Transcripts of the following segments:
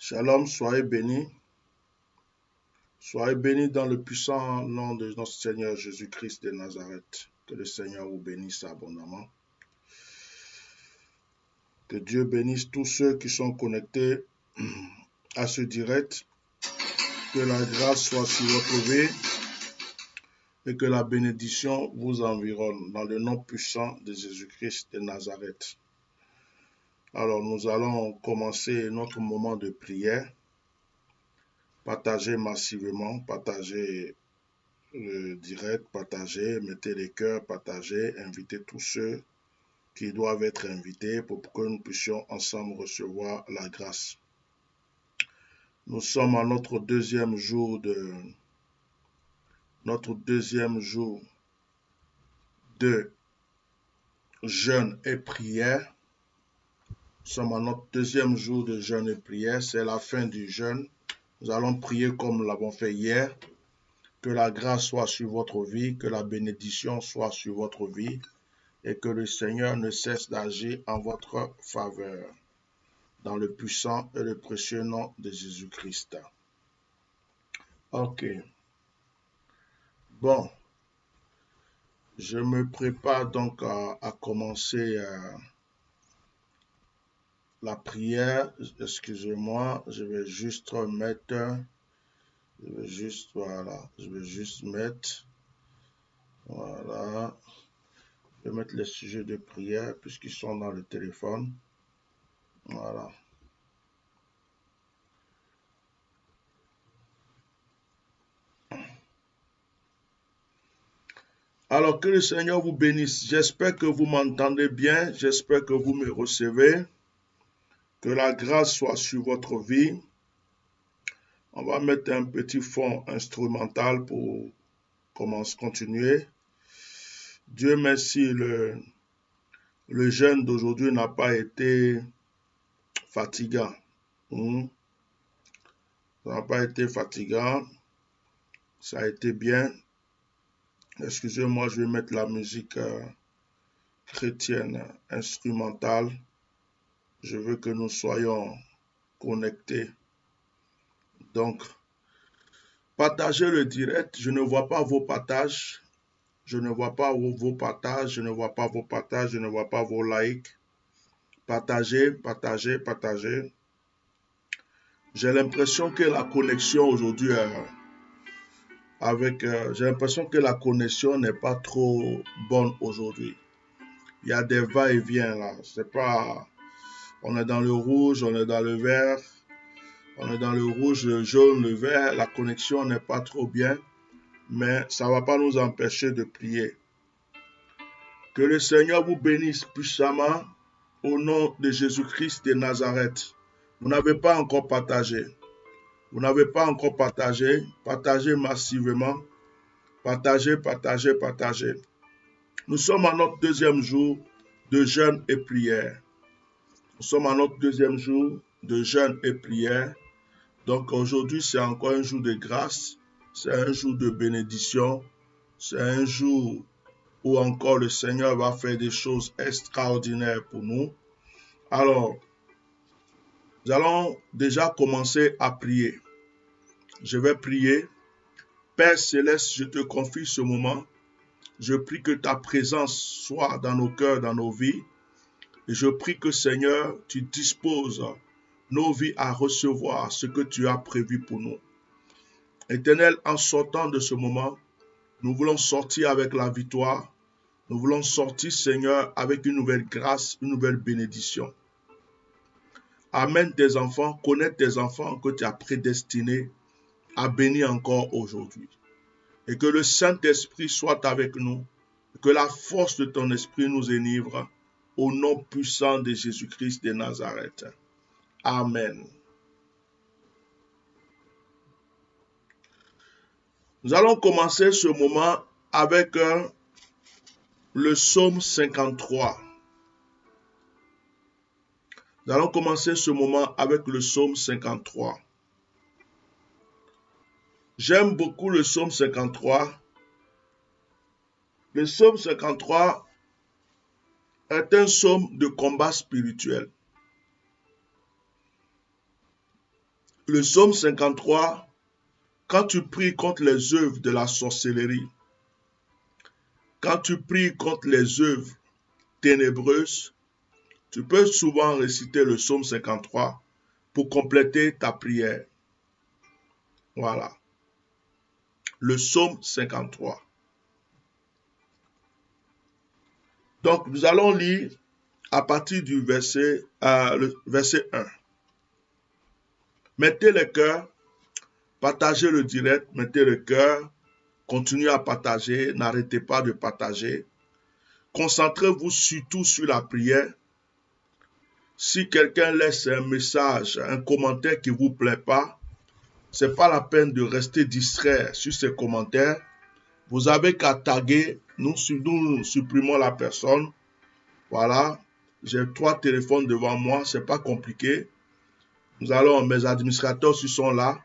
Shalom, soyez bénis. Soyez bénis dans le puissant nom de notre Seigneur Jésus-Christ de Nazareth. Que le Seigneur vous bénisse abondamment. Que Dieu bénisse tous ceux qui sont connectés à ce direct. Que la grâce soit sur votre vie et que la bénédiction vous environne dans le nom puissant de Jésus-Christ de Nazareth. Alors, nous allons commencer notre moment de prière. Partagez massivement, partagez le direct, partagez, mettez les cœurs, partagez, invitez tous ceux qui doivent être invités pour que nous puissions ensemble recevoir la grâce. Nous sommes à notre deuxième jour de jeûne et prière. Nous sommes à notre deuxième jour de jeûne et prière. C'est la fin du jeûne. Nous allons prier comme nous l'avons fait hier. Que la grâce soit sur votre vie, que la bénédiction soit sur votre vie et que le Seigneur ne cesse d'agir en votre faveur. Dans le puissant et le précieux nom de Jésus-Christ. Ok. Bon. Je me prépare donc à commencer la prière. Excusez-moi, je vais juste mettre, voilà, je vais mettre les sujets de prière puisqu'ils sont dans le téléphone. Voilà. Alors que le Seigneur vous bénisse. J'espère que vous m'entendez bien. J'espère que vous me recevez. Que la grâce soit sur votre vie. On va mettre un petit fond instrumental pour continuer. Dieu merci, le jeûne d'aujourd'hui n'a pas été fatigant. Ça n'a pas été fatigant. Ça a été bien. Excusez-moi, je vais mettre la musique chrétienne instrumentale. Je veux que nous soyons connectés. Donc, partagez le direct. Je ne vois pas vos partages. Je ne vois pas vos partages. Je ne vois pas vos partages. Je ne vois pas vos likes. Partagez, partagez, partagez. J'ai l'impression que la connexion aujourd'hui j'ai l'impression que la connexion n'est pas trop bonne aujourd'hui. Il y a des va-et-vient là. C'est pas, on est dans le rouge, on est dans le vert, on est dans le rouge, le jaune, le vert. La connexion n'est pas trop bien, mais ça ne va pas nous empêcher de prier. Que le Seigneur vous bénisse puissamment au nom de Jésus-Christ de Nazareth. Vous n'avez pas encore partagé. Vous n'avez pas encore partagé. Partagez massivement. Partagez, partagez, partagez. Nous sommes à notre deuxième jour de jeûne et prière. Nous sommes à notre deuxième jour de jeûne et prière. Donc aujourd'hui, c'est encore un jour de grâce. C'est un jour de bénédiction. C'est un jour où encore le Seigneur va faire des choses extraordinaires pour nous. Alors, nous allons déjà commencer à prier. Je vais prier. Père Céleste, je te confie ce moment. Je prie que ta présence soit dans nos cœurs, dans nos vies. Et je prie que Seigneur, tu disposes nos vies à recevoir ce que tu as prévu pour nous. Éternel, en sortant de ce moment, nous voulons sortir avec la victoire. Nous voulons sortir, Seigneur, avec une nouvelle grâce, une nouvelle bénédiction. Amène tes enfants, connais tes enfants que tu as prédestinés à bénir encore aujourd'hui. Et que le Saint-Esprit soit avec nous. Que la force de ton esprit nous enivre. Au nom puissant de Jésus-Christ de Nazareth. Amen. Nous allons commencer ce moment avec le psaume 53. Nous allons commencer ce moment avec le psaume 53. J'aime beaucoup le psaume 53. Le psaume 53 est un psaume de combat spirituel. Le psaume 53, quand tu pries contre les œuvres de la sorcellerie, quand tu pries contre les œuvres ténébreuses, tu peux souvent réciter le psaume 53 pour compléter ta prière. Voilà. Le psaume 53. Donc, nous allons lire à partir du verset 1. Mettez le cœur, partagez le direct, mettez le cœur, continuez à partager, n'arrêtez pas de partager. Concentrez-vous surtout sur la prière. Si quelqu'un laisse un message, un commentaire qui ne vous plaît pas, ce n'est pas la peine de rester distrait sur ces commentaires. Vous avez qu'à taguer, nous supprimons la personne. Voilà, j'ai 3 téléphones devant moi, ce n'est pas compliqué. Mes administrateurs sont là.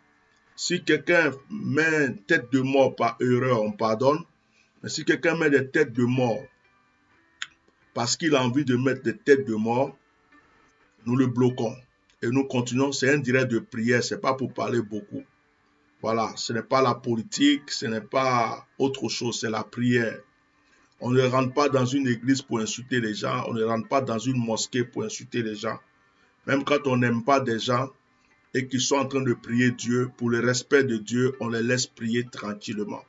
Si quelqu'un met une tête de mort par erreur, on pardonne. Mais si quelqu'un met des têtes de mort parce qu'il a envie de mettre des têtes de mort, nous le bloquons. Et nous continuons, c'est un direct de prière, ce n'est pas pour parler beaucoup. Voilà, ce n'est pas la politique, ce n'est pas autre chose, c'est la prière. On ne rentre pas dans une église pour insulter les gens, on ne rentre pas dans une mosquée pour insulter les gens. Même quand on n'aime pas des gens et qu'ils sont en train de prier Dieu, pour le respect de Dieu, on les laisse prier tranquillement.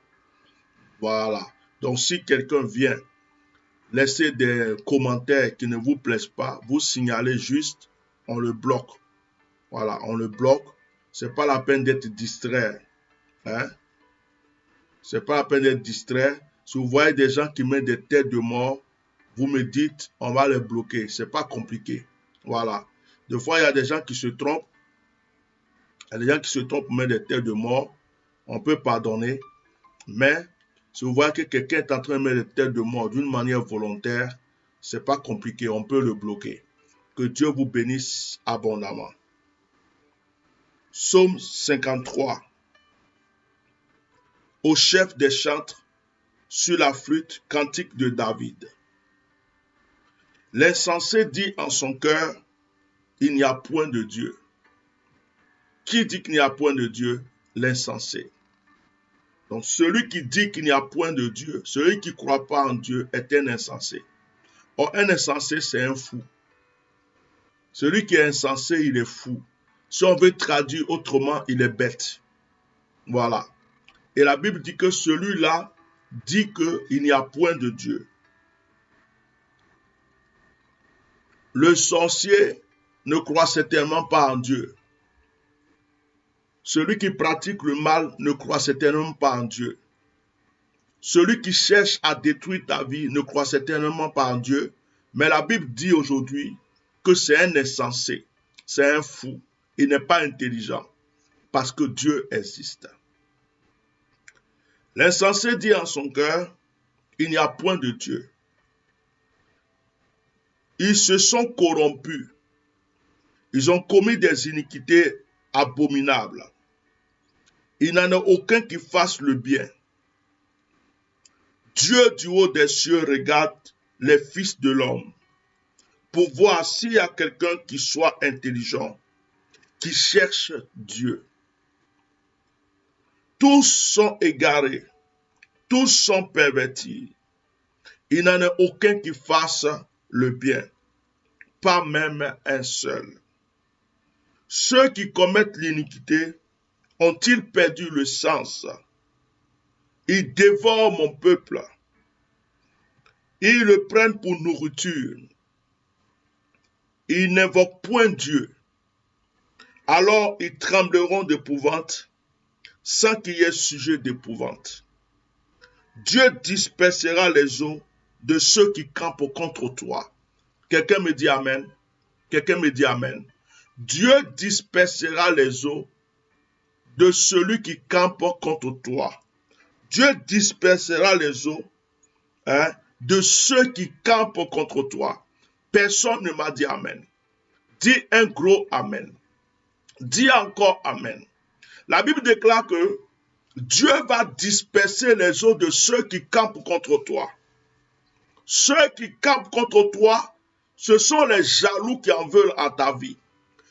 Voilà. Donc si quelqu'un vient laisser des commentaires qui ne vous plaisent pas, vous signalez juste, on le bloque. Voilà, on le bloque. Ce n'est pas la peine d'être distrait. Hein? Ce n'est pas la peine d'être distrait. Si vous voyez des gens qui mettent des têtes de mort, vous me dites, on va les bloquer. Ce n'est pas compliqué. Voilà. Des fois, il y a des gens qui se trompent. Il y a des gens qui se trompent pour mettre des têtes de mort. On peut pardonner. Mais si vous voyez que quelqu'un est en train de mettre des têtes de mort d'une manière volontaire, ce n'est pas compliqué. On peut le bloquer. Que Dieu vous bénisse abondamment. Psaume 53. Au chef des chantres, sur la flûte, cantique de David. L'insensé dit en son cœur, il n'y a point de Dieu. Qui dit qu'il n'y a point de Dieu? L'insensé. Donc celui qui dit qu'il n'y a point de Dieu, celui qui ne croit pas en Dieu est un insensé. Or, un insensé, c'est un fou. Celui qui est insensé, il est fou. Si on veut traduire autrement, il est bête. Voilà. Et la Bible dit que celui-là dit qu'il n'y a point de Dieu. Le sorcier ne croit certainement pas en Dieu. Celui qui pratique le mal ne croit certainement pas en Dieu. Celui qui cherche à détruire ta vie ne croit certainement pas en Dieu. Mais la Bible dit aujourd'hui que c'est un insensé, c'est un fou. Il n'est pas intelligent parce que Dieu existe. L'insensé dit en son cœur, il n'y a point de Dieu. Ils se sont corrompus. Ils ont commis des iniquités abominables. Il n'en a aucun qui fasse le bien. Dieu du haut des cieux regarde les fils de l'homme pour voir s'il y a quelqu'un qui soit intelligent, qui cherche Dieu. Tous sont égarés, tous sont pervertis. Il n'en a aucun qui fasse le bien, pas même un seul. Ceux qui commettent l'iniquité ont-ils perdu le sens? Ils dévorent mon peuple. Ils le prennent pour nourriture. Ils n'invoquent point Dieu. Alors ils trembleront d'épouvante sans qu'il y ait sujet d'épouvante. Dieu dispersera les eaux de ceux qui campent contre toi. Quelqu'un me dit Amen. Quelqu'un me dit Amen. Dieu dispersera les eaux de celui qui campe contre toi. Dieu dispersera les eaux de ceux qui campent contre toi. Personne ne m'a dit Amen. Dis un gros Amen. Dis encore Amen. La Bible déclare que Dieu va disperser les eaux de ceux qui campent contre toi. Ceux qui campent contre toi, ce sont les jaloux qui en veulent à ta vie.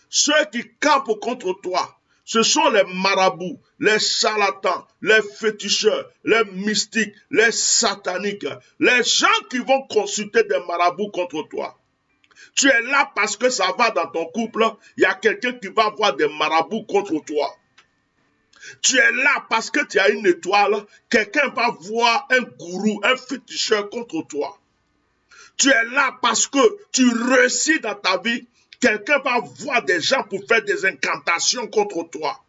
Ceux qui campent contre toi, Ce sont les marabouts, les charlatans, les féticheurs, les mystiques, les sataniques, les gens qui vont consulter des marabouts contre toi. Tu es là parce que ça va dans ton couple, il y a quelqu'un qui va voir des marabouts contre toi. Tu es là parce que tu as une étoile, quelqu'un va voir un gourou, un féticheur contre toi. Tu es là parce que tu réussis dans ta vie, quelqu'un va voir des gens pour faire des incantations contre toi.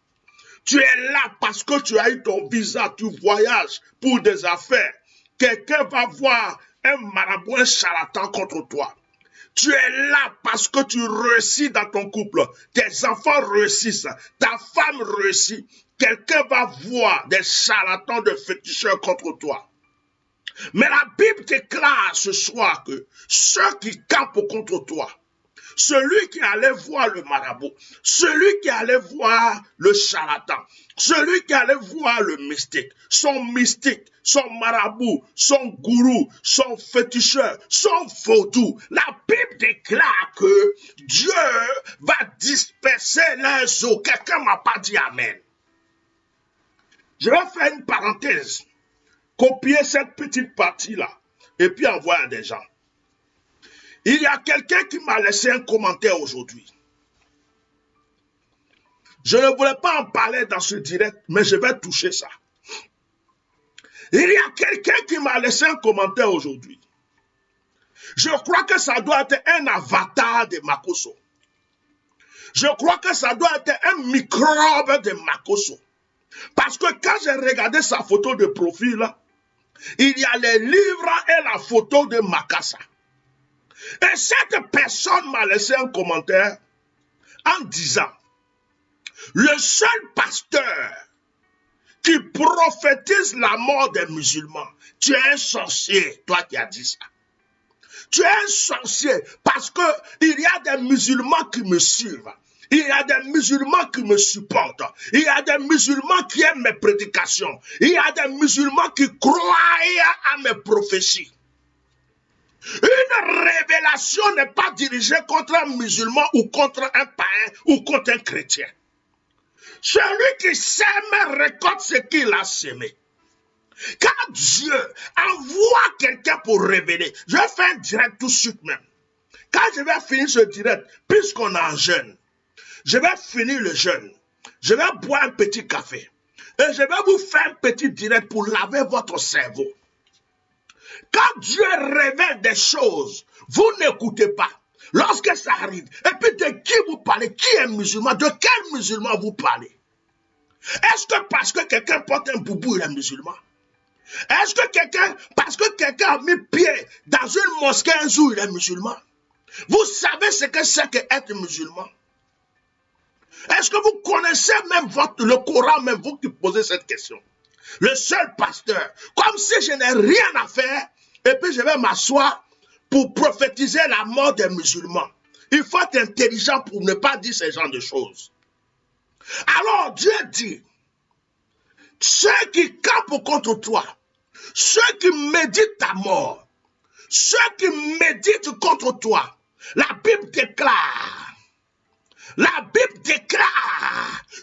Tu es là parce que tu as eu ton visa, tu voyages pour des affaires. Quelqu'un va voir un marabout, un charlatan contre toi. Tu es là parce que tu réussis dans ton couple. Tes enfants réussissent, ta femme réussit. Quelqu'un va voir des charlatans, de féticheurs contre toi. Mais la Bible déclare ce soir que ceux qui campent contre toi, celui qui allait voir le marabout, celui qui allait voir le charlatan, celui qui allait voir le mystique, son marabout, son gourou, son féticheur, son vaudou, la Bible déclare que Dieu va disperser leurs eaux. Quelqu'un m'a pas dit amen. Je vais faire une parenthèse, copier cette petite partie-là, et puis envoyer à des gens. Il y a quelqu'un qui m'a laissé un commentaire aujourd'hui. Je ne voulais pas en parler dans ce direct, mais je vais toucher ça. Il y a quelqu'un qui m'a laissé un commentaire aujourd'hui. Je crois que ça doit être un avatar de Makoso. Je crois que ça doit être un microbe de Makoso. Parce que quand j'ai regardé sa photo de profil, il y a les livres et la photo de Makassa. Et cette personne m'a laissé un commentaire en disant, le seul pasteur qui prophétise la mort des musulmans, tu es un sorcier, toi qui as dit ça. Tu es un sorcier parce qu'il y a des musulmans qui me suivent. Il y a des musulmans qui me supportent. Il y a des musulmans qui aiment mes prédications. Il y a des musulmans qui croient à mes prophéties. Une révélation n'est pas dirigée contre un musulman ou contre un païen ou contre un chrétien. Celui qui sème récolte ce qu'il a semé. Quand Dieu envoie quelqu'un pour révéler, je vais faire un direct tout de suite même. Quand je vais finir ce direct, puisqu'on est en jeûne, je vais finir le jeûne. Je vais boire un petit café. Et je vais vous faire un petit direct pour laver votre cerveau. Quand Dieu révèle des choses, vous n'écoutez pas. Lorsque ça arrive, et puis de qui vous parlez? Qui est musulman? De quel musulman vous parlez? Est-ce que parce que quelqu'un porte un boubou, il est musulman? Est-ce que quelqu'un, parce que quelqu'un a mis pied dans une mosquée un jour, il est musulman? Vous savez ce que c'est qu'être musulman? Est-ce que vous connaissez même le Coran, même vous qui posez cette question? Le seul pasteur, comme si je n'ai rien à faire, et puis je vais m'asseoir pour prophétiser la mort des musulmans. Il faut être intelligent pour ne pas dire ce genre de choses. Alors Dieu dit, ceux qui campent contre toi, ceux qui méditent ta mort, ceux qui méditent contre toi, la Bible déclare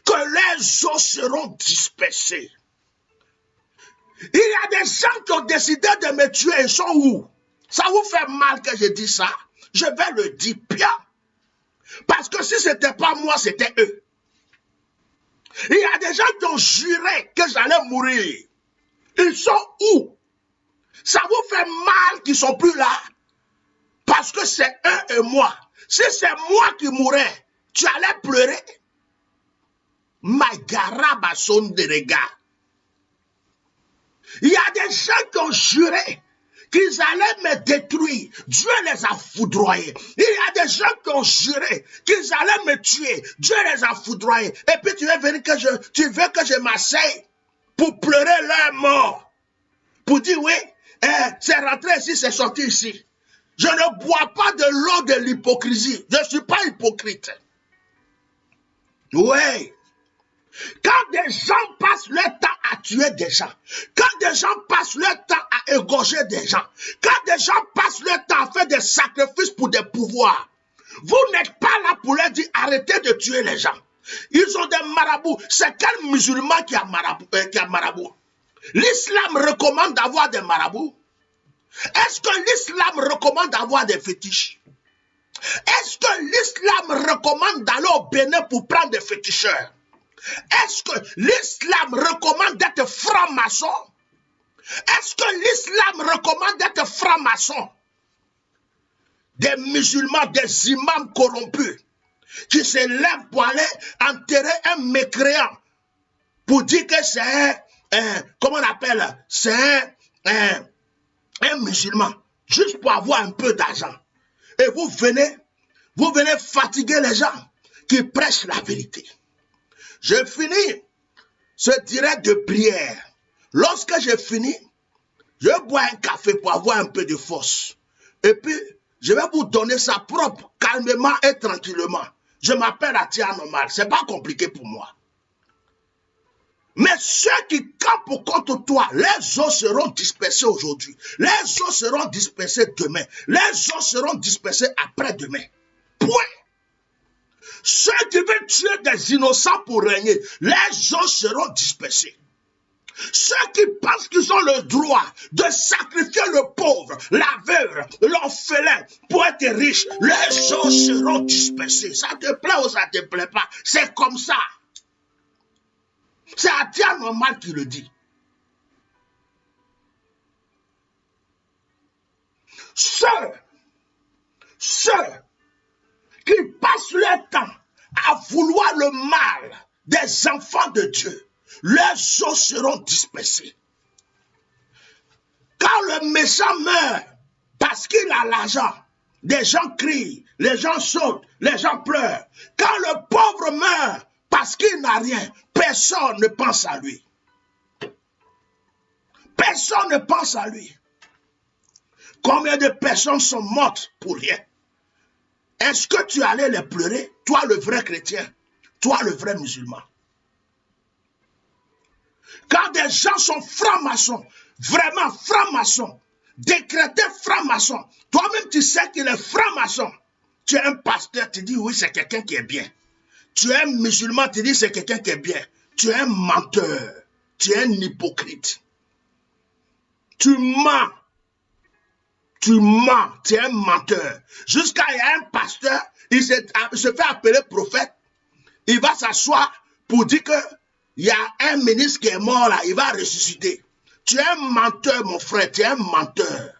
que les eaux seront dispersées. Il y a des gens qui ont décidé de me tuer, ils sont où? Ça vous fait mal que je dise ça? Je vais le dire bien. Parce que si ce n'était pas moi, c'était eux. Il y a des gens qui ont juré que j'allais mourir. Ils sont où? Ça vous fait mal qu'ils ne sont plus là? Parce que c'est eux et moi. Si c'est moi qui mourais, tu allais pleurer? Maïgaraba son de regard. Il y a des gens qui ont juré qu'ils allaient me détruire. Dieu les a foudroyés. Il y a des gens qui ont juré qu'ils allaient me tuer. Dieu les a foudroyés. Et puis tu veux que je m'asseye pour pleurer leur mort. Pour dire oui, c'est rentré ici, c'est sorti ici. Je ne bois pas de l'eau de l'hypocrisie. Je ne suis pas hypocrite. Oui. Quand des gens passent leur temps à tuer des gens, quand des gens passent leur temps à égorger des gens, quand des gens passent leur temps à faire des sacrifices pour des pouvoirs, vous n'êtes pas là pour leur dire arrêtez de tuer les gens. Ils ont des marabouts. C'est quel musulman qui a marabout? L'islam recommande d'avoir des marabouts. Est-ce que l'islam recommande d'avoir des fétiches? Est-ce que l'islam recommande d'aller au Bénin pour prendre des féticheurs? Est-ce que l'islam recommande d'être franc-maçon? Est-ce que l'islam recommande d'être franc-maçon? Des musulmans, des imams corrompus qui se lèvent pour aller enterrer un mécréant pour dire que c'est comment on appelle, c'est un musulman, juste pour avoir un peu d'argent. Et vous venez fatiguer les gens qui prêchent la vérité. Je finis ce direct de prière. Lorsque j'ai fini, je bois un café pour avoir un peu de force. Et puis, je vais vous donner ça propre, calmement et tranquillement. Je m'appelle Atia Normal. Ce n'est pas compliqué pour moi. Mais ceux qui campent contre toi, les autres seront dispersés aujourd'hui. Les autres seront dispersés demain. Les autres seront dispersés après-demain. Point. Ceux qui veulent tuer des innocents pour régner, les autres seront dispersés. Ceux qui pensent qu'ils ont le droit de sacrifier le pauvre, la veuve, l'orphelin pour être riche, les autres seront dispersés. Ça te plaît ou ça te plaît pas? C'est comme ça. C'est Atia Normal qui le dit. Ceux qui passent leur temps à vouloir le mal des enfants de Dieu, les autres seront dispersés. Quand le méchant meurt parce qu'il a l'argent, les gens crient, les gens sautent, les gens pleurent. Quand le pauvre meurt parce qu'il n'a rien, personne ne pense à lui. Personne ne pense à lui. Combien de personnes sont mortes pour rien? Est-ce que tu allais les pleurer? Toi le vrai chrétien, toi le vrai musulman. Quand des gens sont francs-maçons, vraiment francs-maçons, décrétés francs-maçons, toi-même tu sais qu'il est franc-maçon. Tu es un pasteur, tu dis oui c'est quelqu'un qui est bien. Tu es un musulman, tu dis c'est quelqu'un qui est bien. Tu es un menteur, tu es un hypocrite. Tu mens, tu es un menteur. Jusqu'à il y a un pasteur, il se fait appeler prophète, il va s'asseoir pour dire que il y a un ministre qui est mort là, il va ressusciter. Tu es un menteur mon frère, tu es un menteur.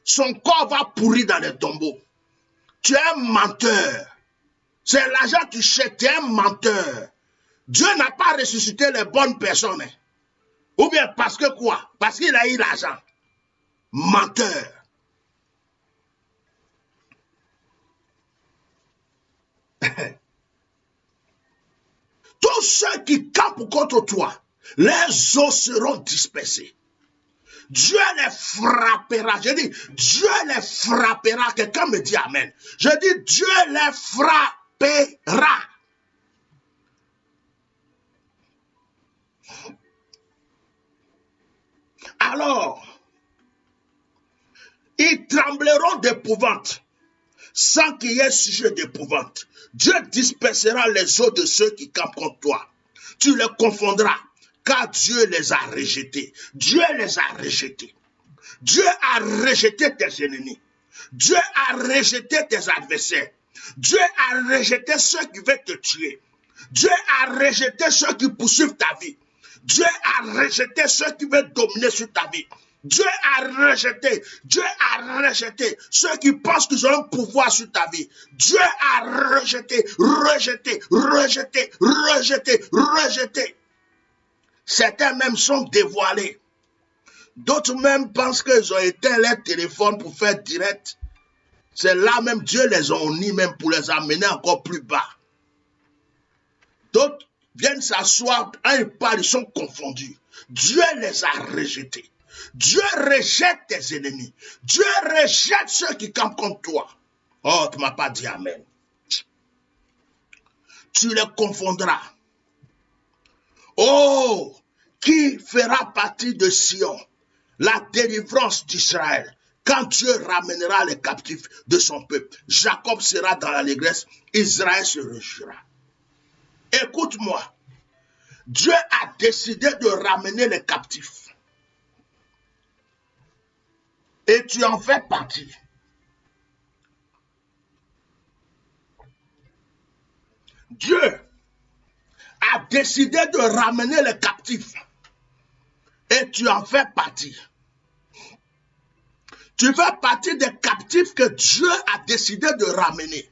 Son corps va pourrir dans les tombeaux. Tu es un menteur. C'est l'argent que tu cherches, tu es un menteur. Dieu n'a pas ressuscité les bonnes personnes. Hein. Ou bien parce que quoi? Parce qu'il a eu l'argent. Menteur. Tous ceux qui campent contre toi, les autres seront dispersés. Dieu les frappera. Je dis, Dieu les frappera. Quelqu'un me dit amen. Je dis, Dieu les frappera. Alors, ils trembleront d'épouvante, sans qu'il y ait sujet d'épouvante. Dieu dispersera les eaux de ceux qui campent contre toi. Tu les confondras, car Dieu les a rejetés. Dieu les a rejetés. Dieu a rejeté tes ennemis. Dieu a rejeté tes adversaires. Dieu a rejeté ceux qui veulent te tuer. Dieu a rejeté ceux qui poursuivent ta vie. Dieu a rejeté ceux qui veulent dominer sur ta vie. Dieu a rejeté ceux qui pensent qu'ils ont un pouvoir sur ta vie. Dieu a rejeté. Certains même sont dévoilés. D'autres même pensent qu'ils ont éteint leur téléphone pour faire direct. C'est là même Dieu les a unis même pour les amener encore plus bas. D'autres viennent s'asseoir, un pas, ils sont confondus. Dieu les a rejetés. Dieu rejette tes ennemis. Dieu rejette ceux qui campent contre toi. Oh, tu ne m'as pas dit amen. Tu les confondras. Oh, qui fera partie de Sion, la délivrance d'Israël, quand Dieu ramènera les captifs de son peuple. Jacob sera dans l'allégresse, Israël se réjouira. Écoute-moi. Dieu a décidé de ramener les captifs. Et tu en fais partie. Dieu a décidé de ramener les captifs. Et tu en fais partie. Tu fais partie des captifs que Dieu a décidé de ramener.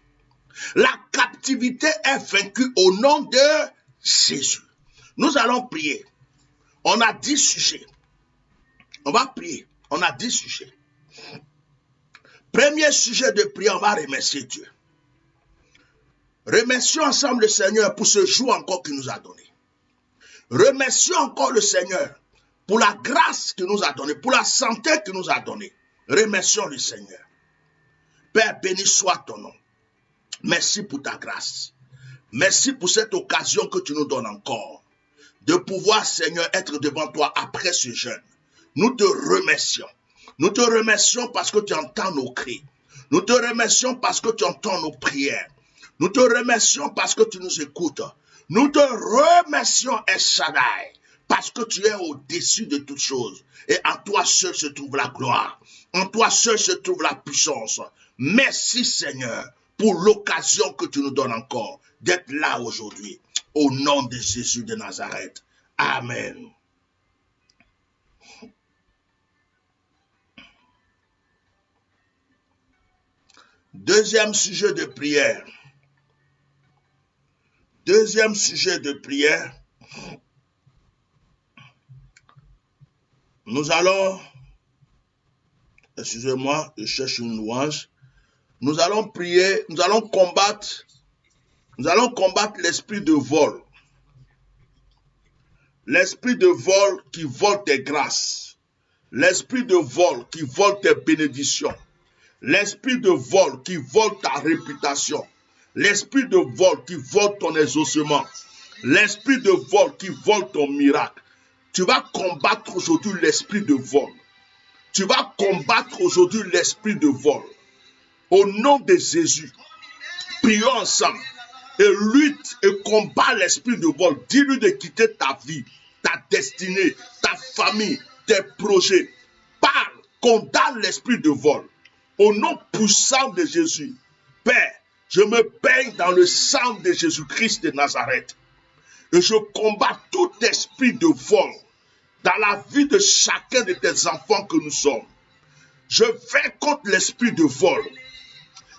La captivité est vaincue au nom de Jésus. Nous allons prier. On a 10 sujets. On va prier. On a 10 sujets. Premier sujet de prière, on va remercier Dieu. Remercions ensemble le Seigneur pour ce jour encore qu'il nous a donné. Remercions encore le Seigneur pour la grâce qu'il nous a donnée, pour la santé qu'il nous a donnée. Remercions le Seigneur. Père, béni soit ton nom. Merci pour ta grâce. Merci pour cette occasion que tu nous donnes encore de pouvoir, Seigneur, être devant toi après ce jeûne. Nous te remercions. Nous te remercions parce que tu entends nos cris. Nous te remercions parce que tu entends nos prières. Nous te remercions parce que tu nous écoutes. Nous te remercions, El Shaddai, parce que tu es au-dessus de toutes choses. Et en toi seul se trouve la gloire. En toi seul se trouve la puissance. Merci, Seigneur, pour l'occasion que tu nous donnes encore d'être là aujourd'hui. Au nom de Jésus de Nazareth. Amen. Deuxième sujet de prière. Deuxième sujet de prière. Nous allons, excusez-moi, je cherche une louange. Nous allons prier, nous allons combattre l'esprit de vol. L'esprit de vol qui vole tes grâces. L'esprit de vol qui vole tes bénédictions. L'esprit de vol qui vole ta réputation. L'esprit de vol qui vole ton exaucement. L'esprit de vol qui vole ton miracle. Tu vas combattre aujourd'hui l'esprit de vol. Tu vas combattre aujourd'hui l'esprit de vol. Au nom de Jésus, prions ensemble et lutte et combat l'esprit de vol. Dis-lui de quitter ta vie, ta destinée, ta famille, tes projets. Parle, condamne l'esprit de vol. Au nom puissant de Jésus, Père, je me baigne dans le sang de Jésus-Christ de Nazareth. Et je combats tout esprit de vol dans la vie de chacun de tes enfants que nous sommes. Je vais contre l'esprit de vol.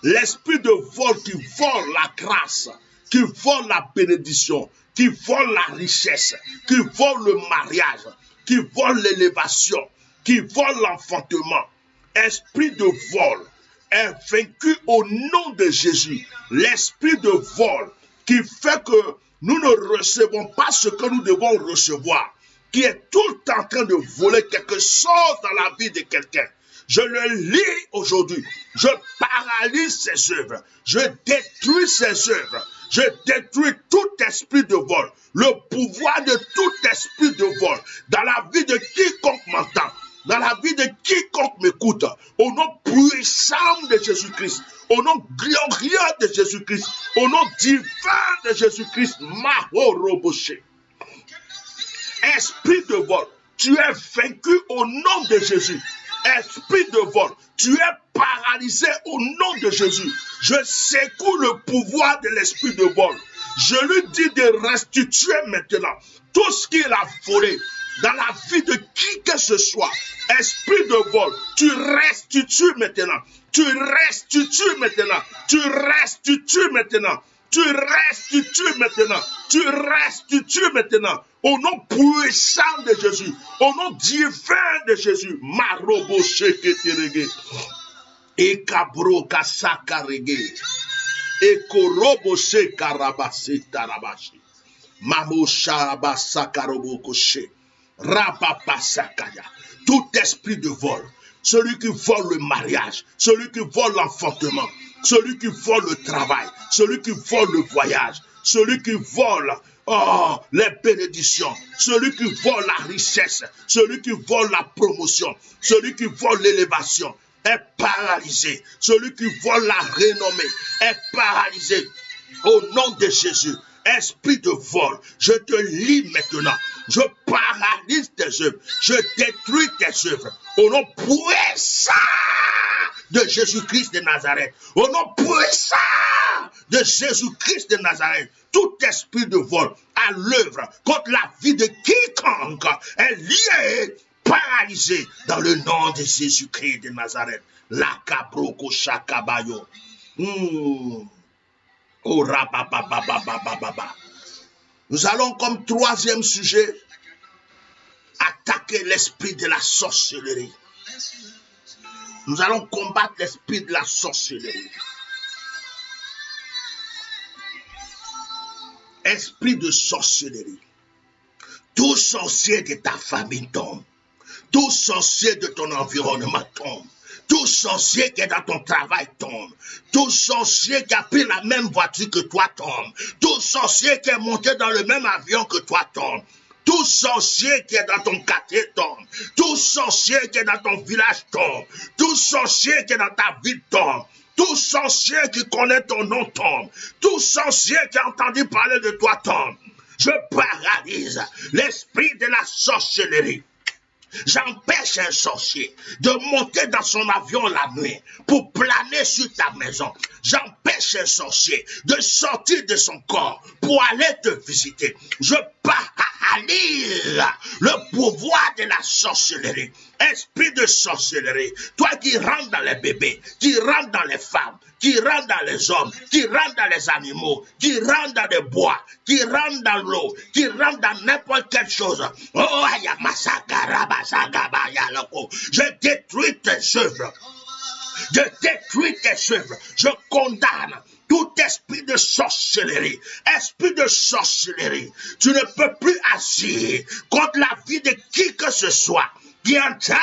L'esprit de vol qui vole la grâce, qui vole la bénédiction, qui vole la richesse, qui vole le mariage, qui vole l'élévation, qui vole l'enfantement. Esprit de vol est vaincu au nom de Jésus. L'esprit de vol qui fait que nous ne recevons pas ce que nous devons recevoir, qui est tout le temps en train de voler quelque chose dans la vie de quelqu'un. Je le lis aujourd'hui. Je paralyse ses œuvres. Je détruis ses œuvres. Je détruis tout esprit de vol. Le pouvoir de tout esprit de vol dans la vie de quiconque m'entend, dans la vie de quiconque m'écoute, au nom puissant de Jésus-Christ, au nom glorieux de Jésus-Christ, au nom divin de Jésus-Christ, Mahoroboché. Esprit de vol, tu es vaincu au nom de Jésus. Esprit de vol, tu es paralysé au nom de Jésus. Je secoue le pouvoir de l'esprit de vol. Je lui dis de restituer maintenant tout ce qu'il a volé dans la vie de qui que ce soit. Esprit de vol, tu restitues maintenant. Tu restitues maintenant. Tu restitues maintenant. Tu restitues maintenant. Tu restitues maintenant. Au nom puissant de Jésus. Au nom divin de Jésus. Marobo sheketerege. Ekabro kasakarege. Ekorobo shekarabase tarabashi. Mamosha basakarobo koshe. Rabapasakaya. Tout esprit de vol. Celui qui vole le mariage. Celui qui vole l'enfantement. Celui qui vole le travail. Celui qui vole le voyage. Celui qui vole les bénédictions. Celui qui vole la richesse. Celui qui vole la promotion. Celui qui vole l'élévation est paralysé. Celui qui vole la renommée est paralysé. Au nom de Jésus. Esprit de vol, je te lis maintenant. Je paralyse tes œuvres. Je détruis tes œuvres. Au nom puissant de Jésus-Christ de Nazareth. Au nom puissant de Jésus-Christ de Nazareth. Tout esprit de vol à l'œuvre contre la vie de quiconque est lié, paralysé dans le nom de Jésus-Christ de Nazareth. La cabroko chakabayo. Oh, rabababababababa. Nous allons comme troisième sujet attaquer l'esprit de la sorcellerie. Nous allons combattre l'esprit de la sorcellerie. Esprit de sorcellerie. Tout sorcier de ta famille tombe. Tout sorcier de ton environnement tombe. Tout sorcier qui est dans ton travail tombe. Tout sorcier qui a pris la même voiture que toi tombe. Tout sorcier qui est monté dans le même avion que toi tombe. Tout sorcier qui est dans ton quartier tombe. Tout sorcier qui est dans ton village tombe. Tout sorcier qui est dans ta ville tombe. Tout sorcier qui connaît ton nom tombe. Tout sorcier qui a entendu parler de toi tombe. Je paralyse l'esprit de la sorcellerie. J'empêche un sorcier de monter dans son avion la nuit pour planer sur ta maison. J'empêche un sorcier de sortir de son corps pour aller te visiter. Je paralyse le pouvoir de la sorcellerie. Esprit de sorcellerie, toi qui rentres dans les bébés, qui rentres dans les femmes, qui rentre dans les hommes, qui rentre dans les animaux, qui rentre dans les bois, qui rentre dans l'eau, qui rentre dans n'importe quelle chose. Oh, je détruis tes œuvres. Je détruis tes œuvres. Je condamne tout esprit de sorcellerie. Esprit de sorcellerie. Tu ne peux plus agir contre la vie de qui que ce soit qui entend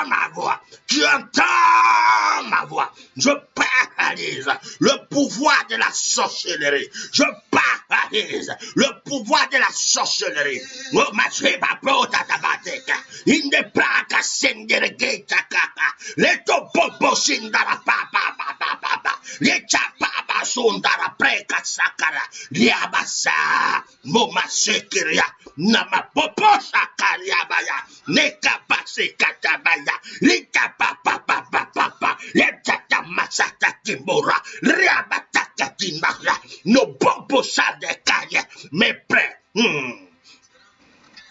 ma voix, qui entend ma voix. Je paralyse le pouvoir de la sorcellerie. Je paralyse le pouvoir de la sorcellerie. Oh, ma chérie, ma prota tabateka. Inde praka senderege takaka. Leto popo sindara papa papa papa. Lecha papa sundara preka sakara. Liabasa. Moma sekiria. Nama popo sakaria baya. Neka pase katabaya. Lika papa papa papa. Leta masata kimora. Riabata katimara. No popo sadekaya. Me pre.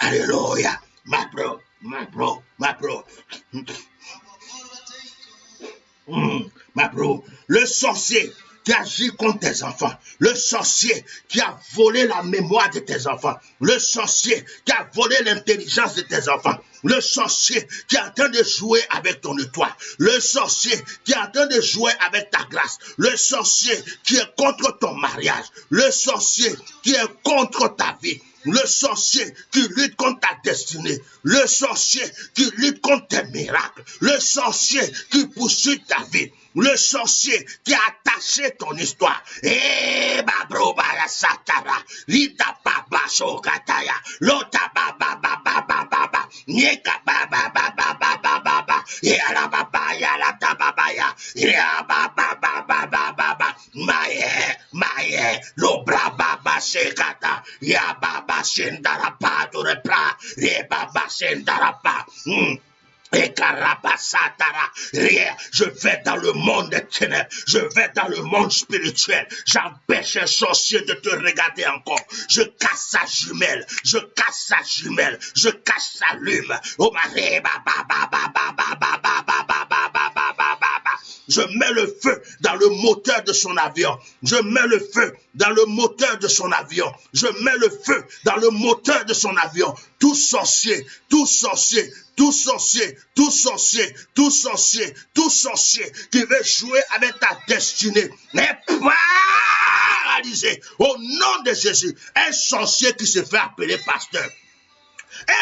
Alléluia. Ma bro. Ma bro. Le sorcier qui agit contre tes enfants, le sorcier qui a volé la mémoire de tes enfants, le sorcier qui a volé l'intelligence de tes enfants, le sorcier qui est en train de jouer avec ton étoile, le sorcier qui est en train de jouer avec ta grâce, le sorcier qui est contre ton mariage, le sorcier qui est contre ta vie, le sorcier qui lutte contre ta destinée, le sorcier qui lutte contre tes miracles, le sorcier qui poursuit ta vie, le sorcier qui a attaché ton histoire. Eh, babro baya satara, lita baba sokataya, lota baba baba baba, nieka baba baba baba baba, yala baba yala tababa ya baba baba baba, maye, lo braba sekata, ya baba sendara pa to repra, re baba sendara pa. Je vais dans le monde des ténèbres, je vais dans le monde spirituel, j'empêche un sorcier de te regarder encore, je casse sa jumelle, je casse sa lume, oh je mets le feu dans le moteur de son avion, je mets le feu dans le moteur de son avion, je mets le feu dans le moteur de son avion, tout sorcier qui veut jouer avec ta destinée est paralysé au nom de Jésus. Un sorcier qui se fait appeler pasteur,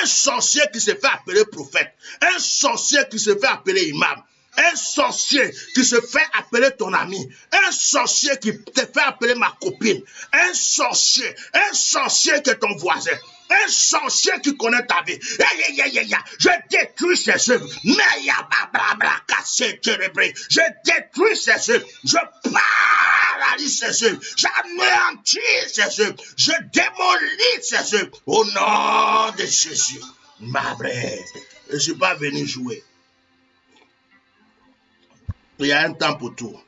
un sorcier qui se fait appeler prophète, un sorcier qui se fait appeler imam, un sorcier qui se fait appeler ton ami, un sorcier qui te fait appeler ma copine, un sorcier qui est ton voisin, un sorcier qui connaît ta vie. Je détruis ses œuvres. Je détruis ses œuvres. Je paralyse ses œuvres. J'anéantis ses œuvres. Je démolis ses œuvres. Au nom de Jésus. Ma frère, je ne suis pas venu jouer. Il y a un temps pour tout.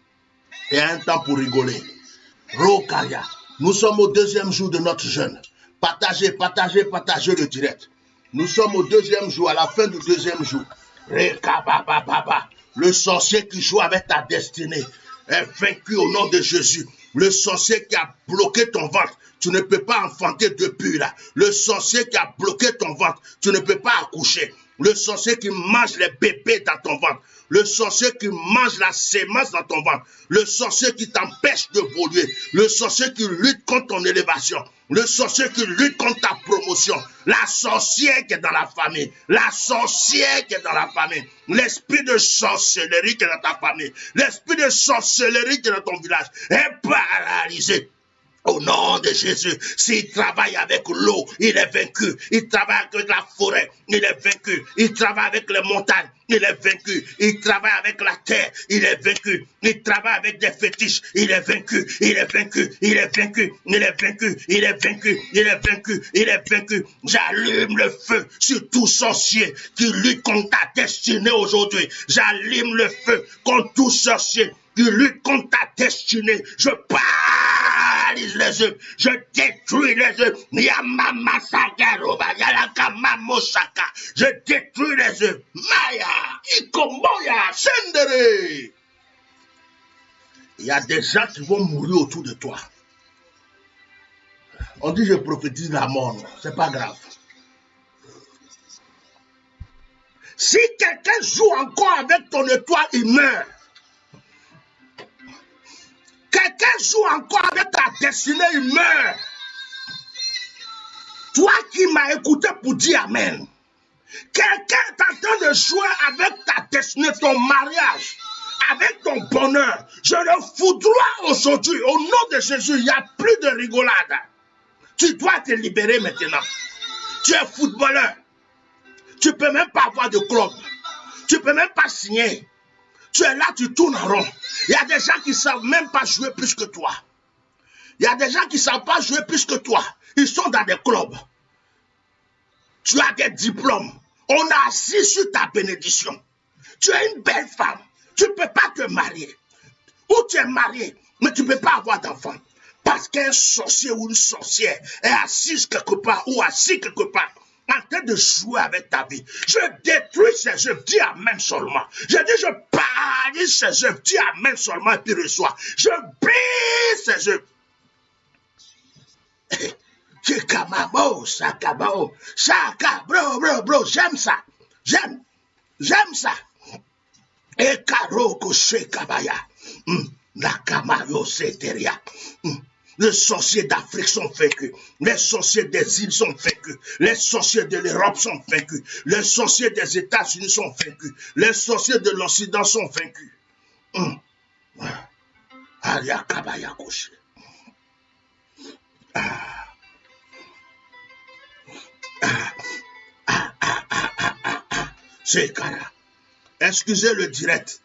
Il y a un temps pour rigoler. Rokaria. Nous sommes au 2e jour de notre jeûne. Partagez le direct. Nous sommes au 2e jour, à la fin du 2e jour. Le sorcier qui joue avec ta destinée est vaincu au nom de Jésus. Le sorcier qui a bloqué ton ventre, tu ne peux pas enfanter depuis là. Le sorcier qui a bloqué ton ventre, tu ne peux pas accoucher. Le sorcier qui mange les bébés dans ton ventre. Le sorcier qui mange la sémence dans ton ventre. Le sorcier qui t'empêche d'évoluer. Le sorcier qui lutte contre ton élévation. Le sorcier qui lutte contre ta promotion. La sorcière qui est dans la famille. La sorcière qui est dans la famille. L'esprit de sorcellerie qui est dans ta famille. L'esprit de sorcellerie qui est dans ton village est paralysé. Au nom de Jésus, s'il travaille avec l'eau, il est vaincu. Il travaille avec la forêt, il est vaincu. Il travaille avec les montagnes, il est vaincu. Il travaille avec la terre, il est vaincu. Il travaille avec des fétiches, il est vaincu. Il est vaincu, il est vaincu, il est vaincu, il est vaincu, il est vaincu, il est vaincu. J'allume le feu sur tout sorcier qui lutte contre ta destinée aujourd'hui. J'allume le feu contre tout sorcier qui lutte contre ta destinée. Je paralyse les œuvres. Je détruis les œuvres. Je détruis les œuvres. Maya, Ikomoya, Sendere. Il y a des gens qui vont mourir autour de toi. On dit je prophétise la mort. C'est pas grave. Si quelqu'un joue encore avec ton étoile, il meurt. Quelqu'un joue encore avec ta destinée, il meurt. Toi qui m'as écouté pour dire Amen. Quelqu'un est en train de jouer avec ta destinée, ton mariage, avec ton bonheur. Je le foudroie aujourd'hui. Au nom de Jésus, il n'y a plus de rigolade. Tu dois te libérer maintenant. Tu es footballeur. Tu ne peux même pas avoir de club. Tu ne peux même pas signer. Tu es là, tu tournes en rond. Il y a des gens qui ne savent même pas jouer plus que toi. Il y a des gens qui ne savent pas jouer plus que toi. Ils sont dans des clubs. Tu as des diplômes. On a assis sur ta bénédiction. Tu es une belle femme. Tu ne peux pas te marier. Ou tu es marié, mais tu ne peux pas avoir d'enfant. Parce qu'un sorcier ou une sorcière est assise quelque part ou assis quelque part en train de jouer avec ta vie. Je détruis ces œuvres. Dis Amen seulement. Je dis je paralyse ces œuvres. Dis Amen seulement et puis reçois. Je brise ces œuvres. Chikamabo, sakabao, saka, bro, j'aime ça. J'aime ça. Et karoko shekabaya. Nakamayo seteria. Les sorciers d'Afrique sont vaincus. Les sorciers des îles sont vaincus. Les sorciers de l'Europe sont vaincus. Les sorciers des États-Unis sont vaincus. Les sorciers de l'Occident sont vaincus. C'est cara. Excusez le direct.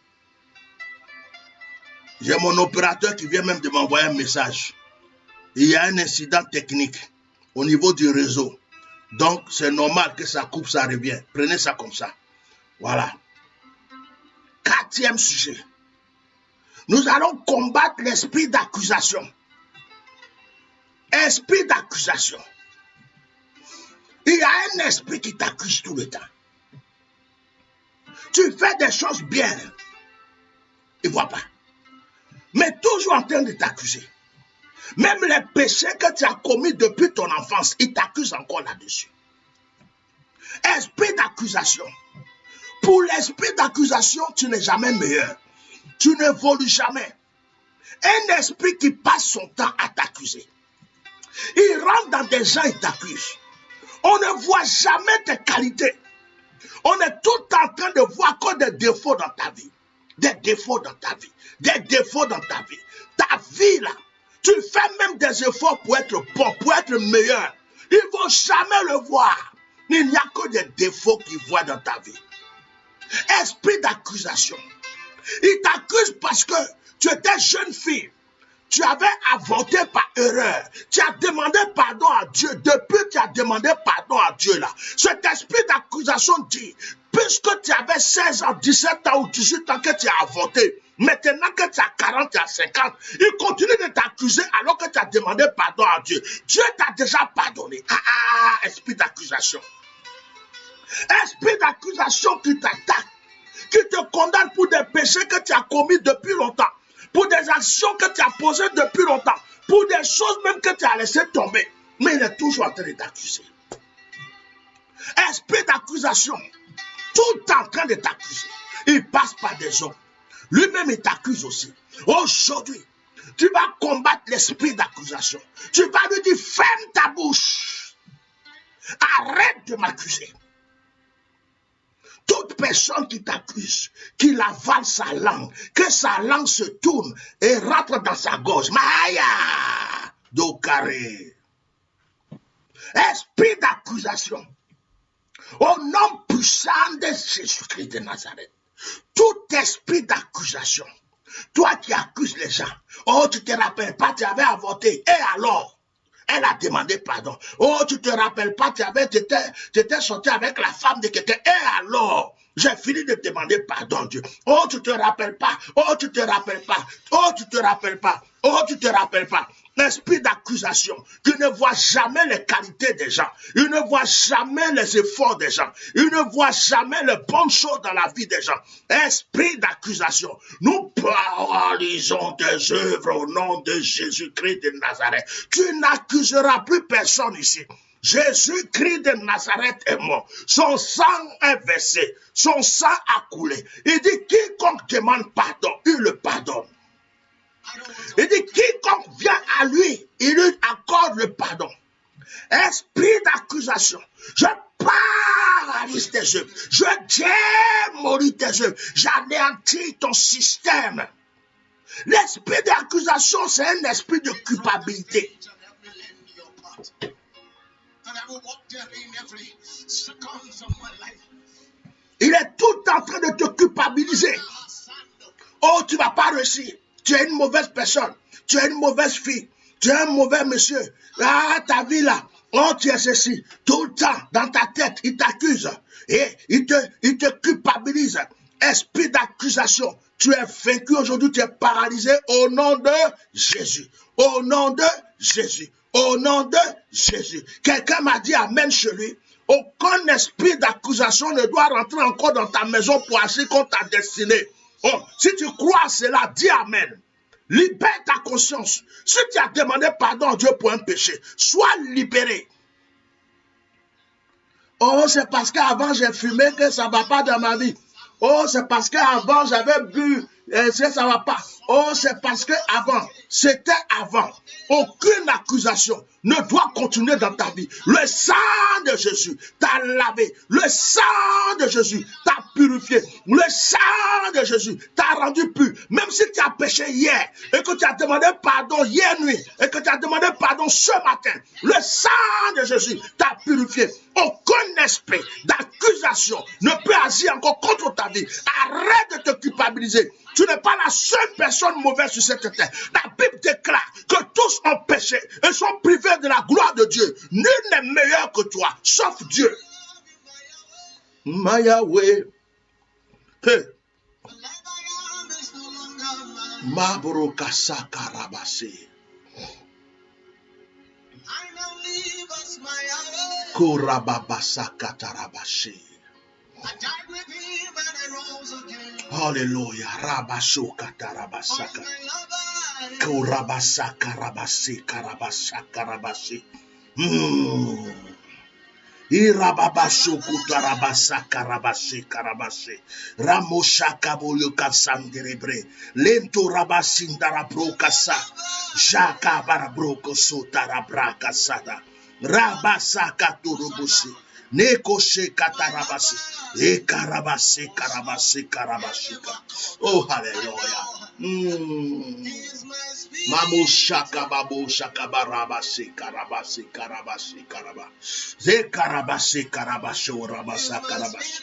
J'ai mon opérateur qui vient même de m'envoyer un message. Il y a un incident technique au niveau du réseau. Donc, c'est normal que ça coupe, ça revient. Prenez ça comme ça. Voilà. 4e sujet. Nous allons combattre l'esprit d'accusation. Esprit d'accusation. Il y a un esprit qui t'accuse tout le temps. Tu fais des choses bien. Il ne voit pas. Mais toujours en train de t'accuser. Même les péchés que tu as commis depuis ton enfance, ils t'accusent encore là-dessus. Esprit d'accusation. Pour l'esprit d'accusation, tu n'es jamais meilleur. Tu n'évolues jamais. Un esprit qui passe son temps à t'accuser. Il rentre dans des gens et t'accuse. On ne voit jamais tes qualités. On est tout en train de voir que des défauts dans ta vie. Des défauts dans ta vie. Des défauts dans ta vie. Ta vie là. Tu fais même des efforts pour être bon, pour être meilleur. Ils ne vont jamais le voir. Il n'y a que des défauts qu'ils voient dans ta vie. Esprit d'accusation. Ils t'accusent parce que tu étais jeune fille. tu avais avorté par erreur. Tu as demandé pardon à Dieu. Depuis que tu as demandé pardon à Dieu là, cet esprit d'accusation dit, puisque tu avais 16 ans, 17 ans ou 18 ans que tu as avorté, maintenant que tu as 40, tu as 50, il continue de t'accuser alors que tu as demandé pardon à Dieu. Dieu t'a déjà pardonné. Esprit d'accusation. Esprit d'accusation qui t'attaque, qui te condamne pour des péchés que tu as commis depuis longtemps, pour des actions que tu as posées depuis longtemps, pour des choses même que tu as laissé tomber, mais il est toujours en train de t'accuser. Esprit d'accusation, tout en train de t'accuser. Il passe par des hommes. Lui-même, il t'accuse aussi. Aujourd'hui, tu vas combattre l'esprit d'accusation. Tu vas lui dire, ferme ta bouche. Arrête de m'accuser. Toute personne qui t'accuse, qu'il avale sa langue, que sa langue se tourne et rentre dans sa gorge. Maya! Dokaré. Esprit d'accusation. Au nom puissant de Jésus-Christ de Nazareth. Tout esprit d'accusation. Toi qui accuses les gens. Oh, tu te rappelles pas, tu avais avorté. Et alors? Elle a demandé pardon. Oh, tu te rappelles pas, tu étais sorti avec la femme de quelqu'un. Et alors, j'ai fini de demander pardon, Dieu. Oh, tu te rappelles pas. Oh, tu te rappelles pas. Oh, tu te rappelles pas. Oh, tu te rappelles pas. L'esprit d'accusation qui ne voit jamais les qualités des gens. Il ne voit jamais les efforts des gens. Il ne voit jamais les bonnes choses dans la vie des gens. Esprit d'accusation. Nous paralysons tes œuvres au nom de Jésus-Christ de Nazareth. Tu n'accuseras plus personne ici. Jésus-Christ de Nazareth est mort. Son sang est versé. Son sang a coulé. Il dit, quiconque demande pardon, il le pardonne. Il dit, quiconque vient à lui, il lui accorde le pardon. Esprit d'accusation, je paralyse tes œuvres, je démolis tes œuvres, j'anéantis ton système. L'esprit d'accusation, c'est un esprit de culpabilité. Il est tout en train de te culpabiliser. Oh, tu ne vas pas réussir. Tu es une mauvaise personne. Tu es une mauvaise fille. Tu es un mauvais monsieur. Ah, ta vie là. Oh, tu es ceci. Tout le temps, dans ta tête, il t'accuse. Et il te culpabilise. Esprit d'accusation. Tu es vaincu aujourd'hui. Tu es paralysé au nom de Jésus. Au nom de Jésus. Au nom de Jésus. Quelqu'un m'a dit amen chez lui. Aucun esprit d'accusation ne doit rentrer encore dans ta maison pour agir contre ta destinée. Oh, si tu crois à cela, dis amen. Libère ta conscience. Si tu as demandé pardon à Dieu pour un péché, sois libéré. Oh, c'est parce qu'avant j'ai fumé que ça ne va pas dans ma vie. Oh, c'est parce qu'avant j'avais bu, ça ne va pas. Oh, c'est parce qu'avant, c'était avant. Aucune accusation ne doit continuer dans ta vie. Le sang de Jésus t'a lavé. Le sang de Jésus t'a purifié. Le sang de Jésus t'a rendu pur. Même si tu as péché hier et que tu as demandé pardon hier nuit et que tu as demandé pardon ce matin, le sang de Jésus t'a purifié. Aucun esprit d'accusation ne peut agir encore contre ta vie. Arrête de te culpabiliser. Tu n'es pas la seule personne mauvaise sur cette terre. La Bible déclare que tous ont péché et sont privés de la gloire de Dieu. Nul n'est meilleur que toi, sauf Dieu. Mayawe. Hey. Mabrokasa karabase. Korababasa katarabase. Hallelujah. Rabashoka tarabasaka. Korabasaka rabase karabasaka rabase. Irababashoku tarabasaka rabase karabase. Ramoshaka boluka sanderebre. Lento rabasindara brokasa. Jaka barabroko sotarabraka sada. Rabasaka turubusi. Nekoshe katarabasi. Ekarabase karabase karabashika. Oh, hallelujah. Mamushaka babushaka barabase karabase karabase karaba. Ze karabase karabasho rabasa karabase.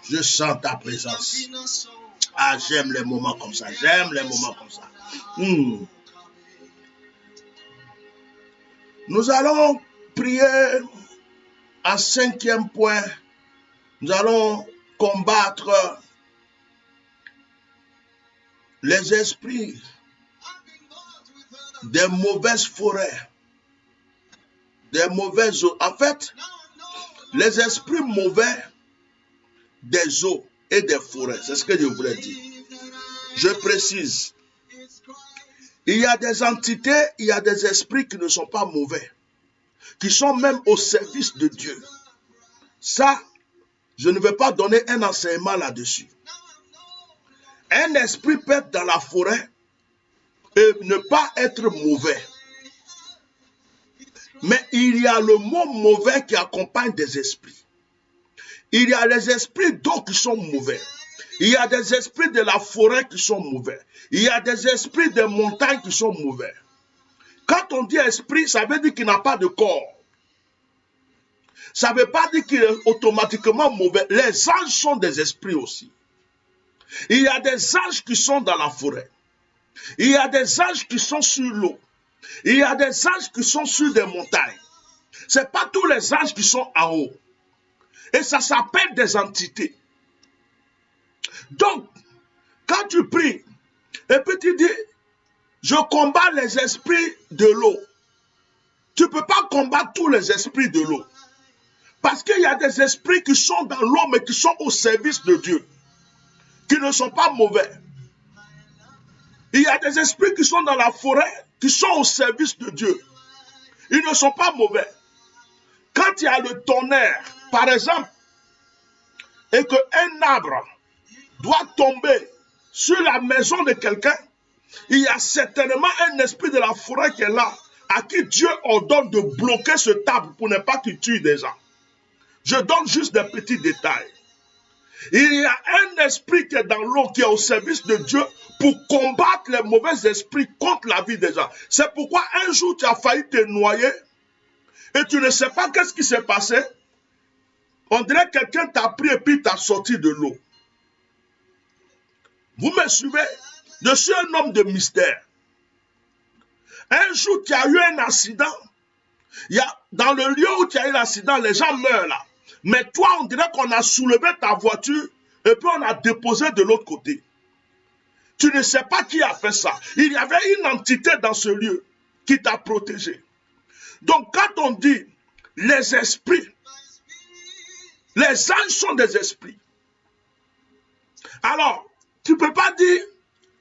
Je sens ta présence. Ah, j'aime les moments comme ça. J'aime les moments comme ça. Nous allons prier en 5e point. Nous allons combattre les esprits des mauvaises forêts, des mauvaises eaux. En fait, les esprits mauvais des eaux et des forêts. C'est ce que je voulais dire. Je précise. Il y a des entités, il y a des esprits qui ne sont pas mauvais, qui sont même au service de Dieu. Ça, je ne vais pas donner un enseignement là-dessus. Un esprit peut être dans la forêt et ne pas être mauvais. Mais il y a le mot mauvais qui accompagne des esprits. Il y a les esprits d'eau qui sont mauvais. Il y a des esprits de la forêt qui sont mauvais. Il y a des esprits des montagnes qui sont mauvais. Quand on dit esprit, ça veut dire qu'il n'a pas de corps. Ça ne veut pas dire qu'il est automatiquement mauvais. Les anges sont des esprits aussi. Il y a des anges qui sont dans la forêt. Il y a des anges qui sont sur l'eau. Il y a des anges qui sont sur des montagnes. Ce n'est pas tous les anges qui sont en haut. Et ça s'appelle des entités. Donc, quand tu pries, et puis tu dis, je combats les esprits de l'eau. Tu ne peux pas combattre tous les esprits de l'eau. Parce qu'il y a des esprits qui sont dans l'eau, mais qui sont au service de Dieu. Qui ne sont pas mauvais. Il y a des esprits qui sont dans la forêt, qui sont au service de Dieu. Ils ne sont pas mauvais. Quand il y a le tonnerre, par exemple, et qu'un arbre doit tomber sur la maison de quelqu'un, il y a certainement un esprit de la forêt qui est là, à qui Dieu ordonne de bloquer ce arbre pour ne pas qu'il tue des gens. Je donne juste des petits détails. Il y a un esprit qui est dans l'eau, qui est au service de Dieu pour combattre les mauvais esprits contre la vie des gens. C'est pourquoi un jour tu as failli te noyer et tu ne sais pas qu'est-ce qui s'est passé. On dirait que quelqu'un t'a pris et puis t'a sorti de l'eau. Vous me suivez? Je suis un homme de mystère. Un jour tu as eu un accident. Dans le lieu où tu as eu l'accident, les gens meurent là. Mais toi, on dirait qu'on a soulevé ta voiture et puis on a déposé de l'autre côté. Tu ne sais pas qui a fait ça. Il y avait une entité dans ce lieu qui t'a protégé. Donc quand on dit les esprits, les anges sont des esprits. Alors, tu ne peux pas dire,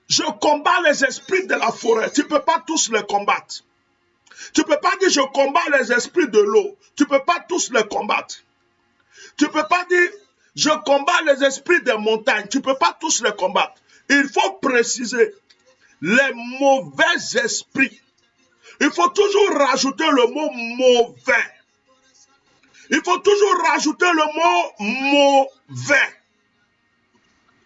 je combats les esprits de la forêt. Tu ne peux pas tous les combattre. Tu ne peux pas dire, je combats les esprits de l'eau. Tu ne peux pas tous les combattre. Tu ne peux pas dire, je combats les esprits des montagnes. Tu ne peux pas tous les combattre. Il faut préciser, les mauvais esprits. Il faut toujours rajouter le mot mauvais. Il faut toujours rajouter le mot mauvais.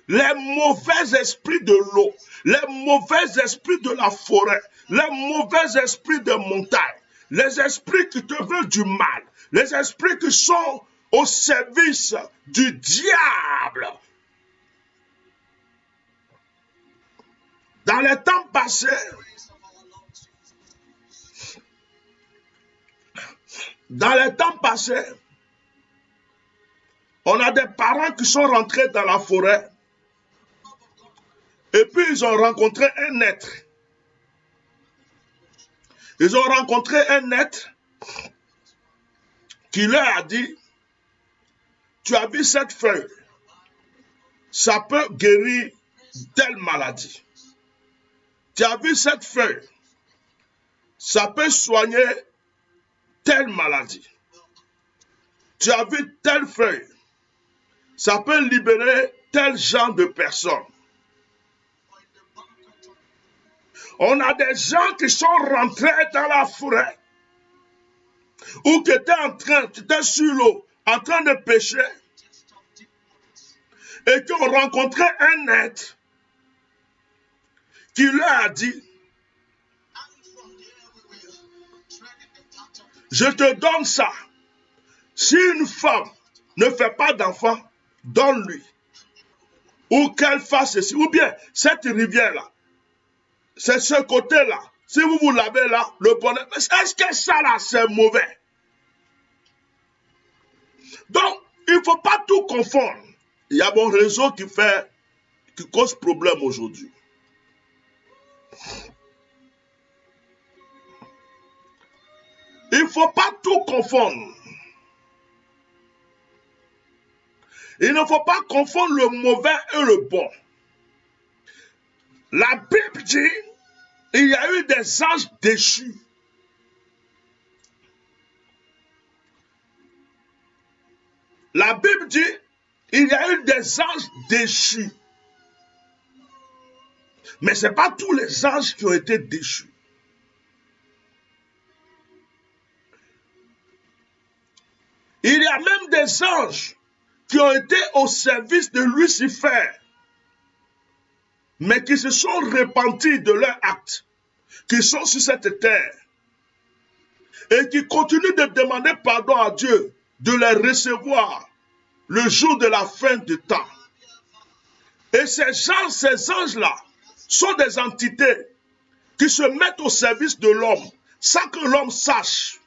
Les mauvais esprits de l'eau, les mauvais esprits de la forêt, les mauvais esprits des montagnes, les esprits qui te veulent du mal, les esprits qui sont au service du diable. Dans les temps passés, on a des parents qui sont rentrés dans la forêt et puis ils ont rencontré un être. Ils ont rencontré un être qui leur a dit, tu as vu cette feuille, ça peut guérir telle maladie. Tu as vu cette feuille, ça peut soigner telle maladie. Tu as vu telle feuille, ça peut libérer tel genre de personnes. On a des gens qui sont rentrés dans la forêt ou qui étaient sur l'eau, en train de pêcher et qui ont rencontré un être qui leur a dit, je te donne ça. Si une femme ne fait pas d'enfant, donne-lui. ou qu'elle fasse ceci, ou bien cette rivière-là, c'est ce côté-là. Si vous vous lavez là, le bonheur, est-ce que ça là, c'est mauvais? Donc, il ne faut pas tout confondre. Il y a mon réseau qui cause problème aujourd'hui. Il ne faut pas tout confondre. Il ne faut pas confondre le mauvais et le bon. La Bible dit, il y a eu des anges déchus. La Bible dit, il y a eu des anges déchus. Mais ce n'est pas tous les anges qui ont été déchus. Il y a même des anges qui ont été au service de Lucifer, mais qui se sont repentis de leur acte, qui sont sur cette terre, et qui continuent de demander pardon à Dieu, de les recevoir le jour de la fin du temps. Et ces anges-là, sont des entités qui se mettent au service de l'homme, sans que l'homme sache.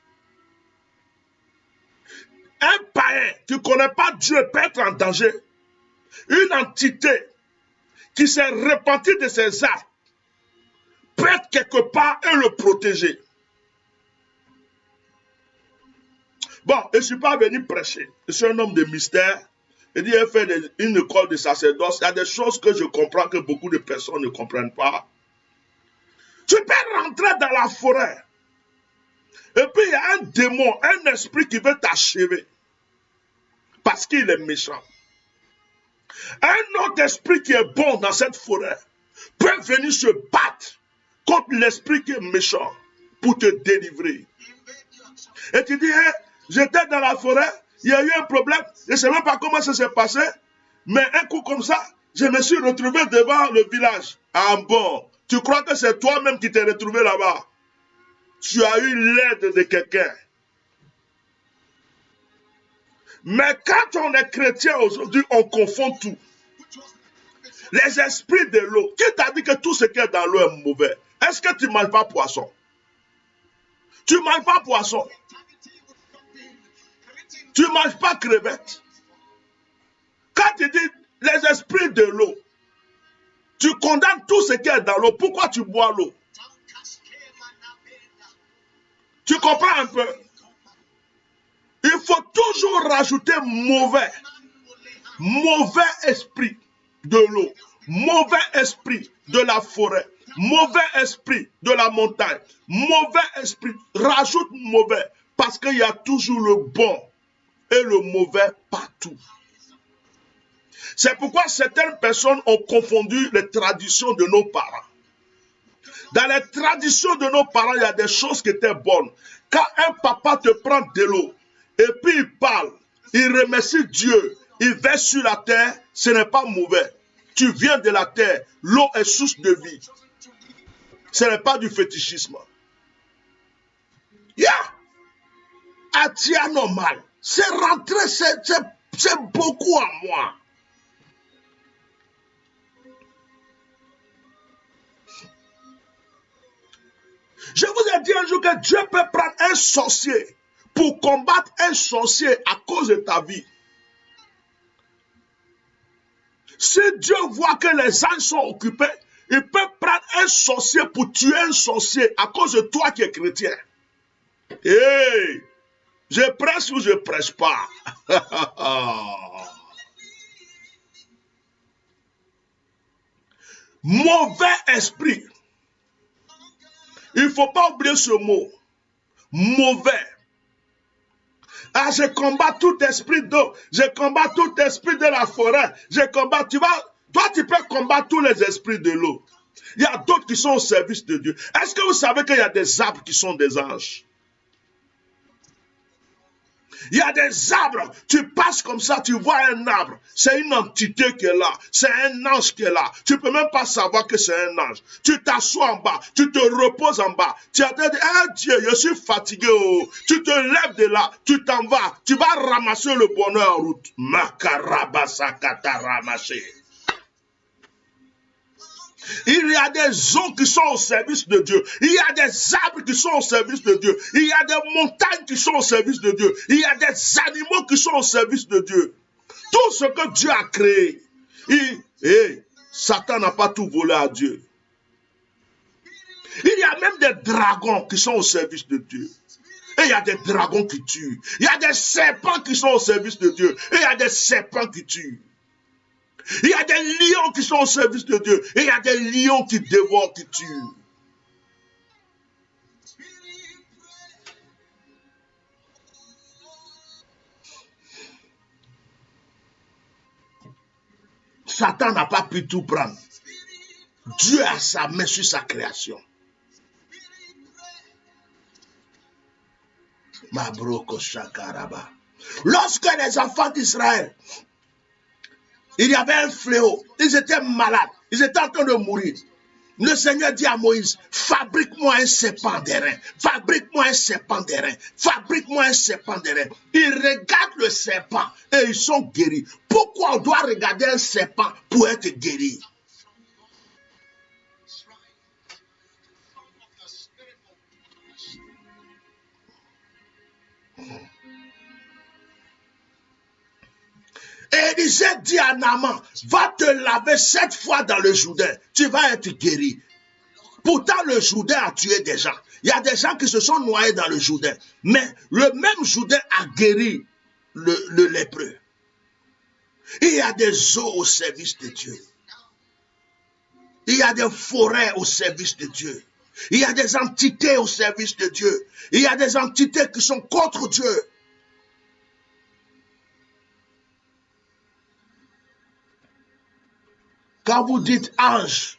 Un païen qui ne connaît pas Dieu peut être en danger. Une entité qui s'est repentie de ses actes peut être quelque part et le protéger. Bon, je ne suis pas venu prêcher. Je suis un homme de mystère. Il dit, il fait une école de sacerdoce. Il y a des choses que je comprends que beaucoup de personnes ne comprennent pas. Tu peux rentrer dans la forêt. Et puis il y a un démon, un esprit qui veut t'achever. Parce qu'il est méchant. Un autre esprit qui est bon dans cette forêt peut venir se battre contre l'esprit qui est méchant pour te délivrer. Et tu dis, hey, j'étais dans la forêt, il y a eu un problème, je ne sais même pas comment ça s'est passé, mais un coup comme ça, je me suis retrouvé devant le village. Ah bon, tu crois que c'est toi-même qui t'es retrouvé là-bas? Tu as eu l'aide de quelqu'un. Mais quand on est chrétien aujourd'hui, on confond tout. Les esprits de l'eau. Qui t'a dit que tout ce qui est dans l'eau est mauvais? Est-ce que tu ne manges pas poisson? Tu ne manges pas poisson. Tu ne manges pas crevettes. Quand tu dis les esprits de l'eau, tu condamnes tout ce qui est dans l'eau. Pourquoi tu bois l'eau? Tu comprends un peu? Il faut toujours rajouter mauvais esprit de l'eau, mauvais esprit de la forêt, mauvais esprit de la montagne, mauvais esprit, rajoute mauvais, parce qu'il y a toujours le bon et le mauvais partout. C'est pourquoi certaines personnes ont confondu les traditions de nos parents. Dans les traditions de nos parents, il y a des choses qui étaient bonnes. Quand un papa te prend de l'eau, et puis il parle, il remercie Dieu, il verse sur la terre, ce n'est pas mauvais. Tu viens de la terre, l'eau est source de vie. Ce n'est pas du fétichisme. Atia normal. C'est rentré, c'est beaucoup à moi. Je vous ai dit un jour que Dieu peut prendre un sorcier pour combattre un sorcier à cause de ta vie. Si Dieu voit que les anges sont occupés, il peut prendre un sorcier pour tuer un sorcier à cause de toi qui es chrétien. Hey, je prêche ou je ne prêche pas? Mauvais esprit. Il ne faut pas oublier ce mot. Mauvais. Ah, je combats tout esprit d'eau. Je combats tout esprit de la forêt. Je combats, toi tu peux combattre tous les esprits de l'eau. Il y a d'autres qui sont au service de Dieu. Est-ce que vous savez qu'il y a des arbres qui sont des anges? Il y a des arbres, tu passes comme ça, tu vois un arbre, c'est une entité qui est là, c'est un ange qui est là. Tu ne peux même pas savoir que c'est un ange. Tu t'assois en bas, tu te reposes en bas. Tu as dit, ah Dieu, je suis fatigué. Oh. Tu te lèves de là, tu t'en vas, tu vas ramasser le bonheur en route. Makarabasakata ramassé. Il y a des eaux qui sont au service de Dieu. Il y a des arbres qui sont au service de Dieu. Il y a des montagnes qui sont au service de Dieu. Il y a des animaux qui sont au service de Dieu. Tout ce que Dieu a créé. Satan n'a pas tout volé à Dieu. Il y a même des dragons qui sont au service de Dieu. Et il y a des dragons qui tuent. Il y a des serpents qui sont au service de Dieu. Et il y a des serpents qui tuent. Il y a des lions qui sont au service de Dieu. Et il y a des lions qui dévorent, qui tuent. Satan n'a pas pu tout prendre. Dieu a sa main sur sa création. Mabroko Shakaraba. Lorsque les enfants d'Israël, il y avait un fléau, ils étaient malades, ils étaient en train de mourir. Le Seigneur dit à Moïse, fabrique-moi un serpent d'airain, fabrique-moi un serpent d'airain, fabrique-moi un serpent d'airain. Ils regardent le serpent et ils sont guéris. Pourquoi on doit regarder un serpent pour être guéri? Et Élisée dit à Naaman, va te laver 7 fois dans le Jourdain, tu vas être guéri. Pourtant, le Jourdain a tué des gens. Il y a des gens qui se sont noyés dans le Jourdain. Mais le même Jourdain a guéri le lépreux. Il y a des eaux au service de Dieu. Il y a des forêts au service de Dieu. Il y a des entités au service de Dieu. Il y a des entités qui sont contre Dieu. Quand vous dites ange,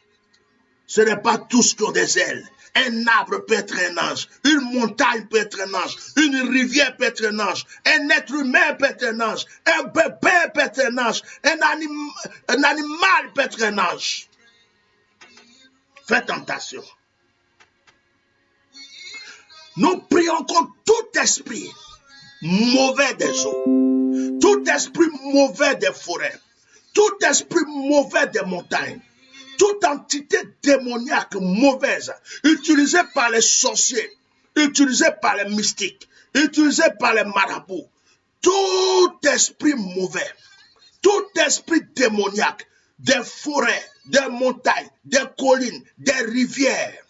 ce n'est pas tous qui ont des ailes. Un arbre peut être un ange. Une montagne peut être un ange. Une rivière peut être un ange. Un être humain peut être un ange. Un bébé peut être un ange. Un animal peut être un ange. Faites attention. Nous prions contre tout esprit mauvais des eaux. Tout esprit mauvais des forêts. Tout esprit mauvais des montagnes. Toute entité démoniaque mauvaise, utilisée par les sorciers, utilisée par les mystiques, utilisée par les marabouts, tout esprit mauvais, tout esprit démoniaque, des forêts, des montagnes, des collines, des rivières,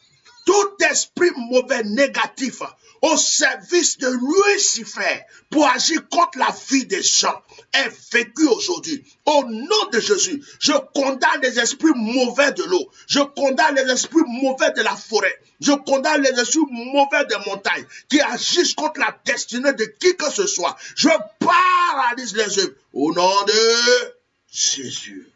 tout esprit mauvais négatif au service de Lucifer pour agir contre la vie des gens est vécu aujourd'hui. Au nom de Jésus, je condamne les esprits mauvais de l'eau. Je condamne les esprits mauvais de la forêt. Je condamne les esprits mauvais des montagnes qui agissent contre la destinée de qui que ce soit. Je paralyse les œuvres au nom de Jésus.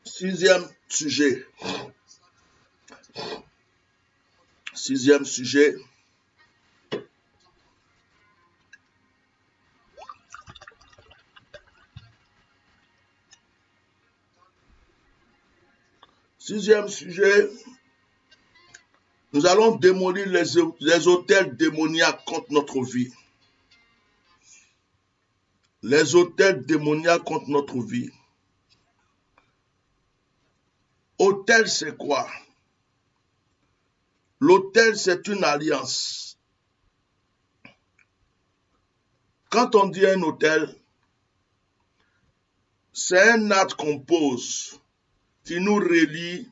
Sixième sujet. Sixième sujet. Sixième sujet. Nous allons démolir les autels démoniaques contre notre vie. Les autels démoniaques contre notre vie. Autel, c'est quoi? L'autel, c'est une alliance. Quand on dit un autel, c'est un acte qu'on pose qui nous relie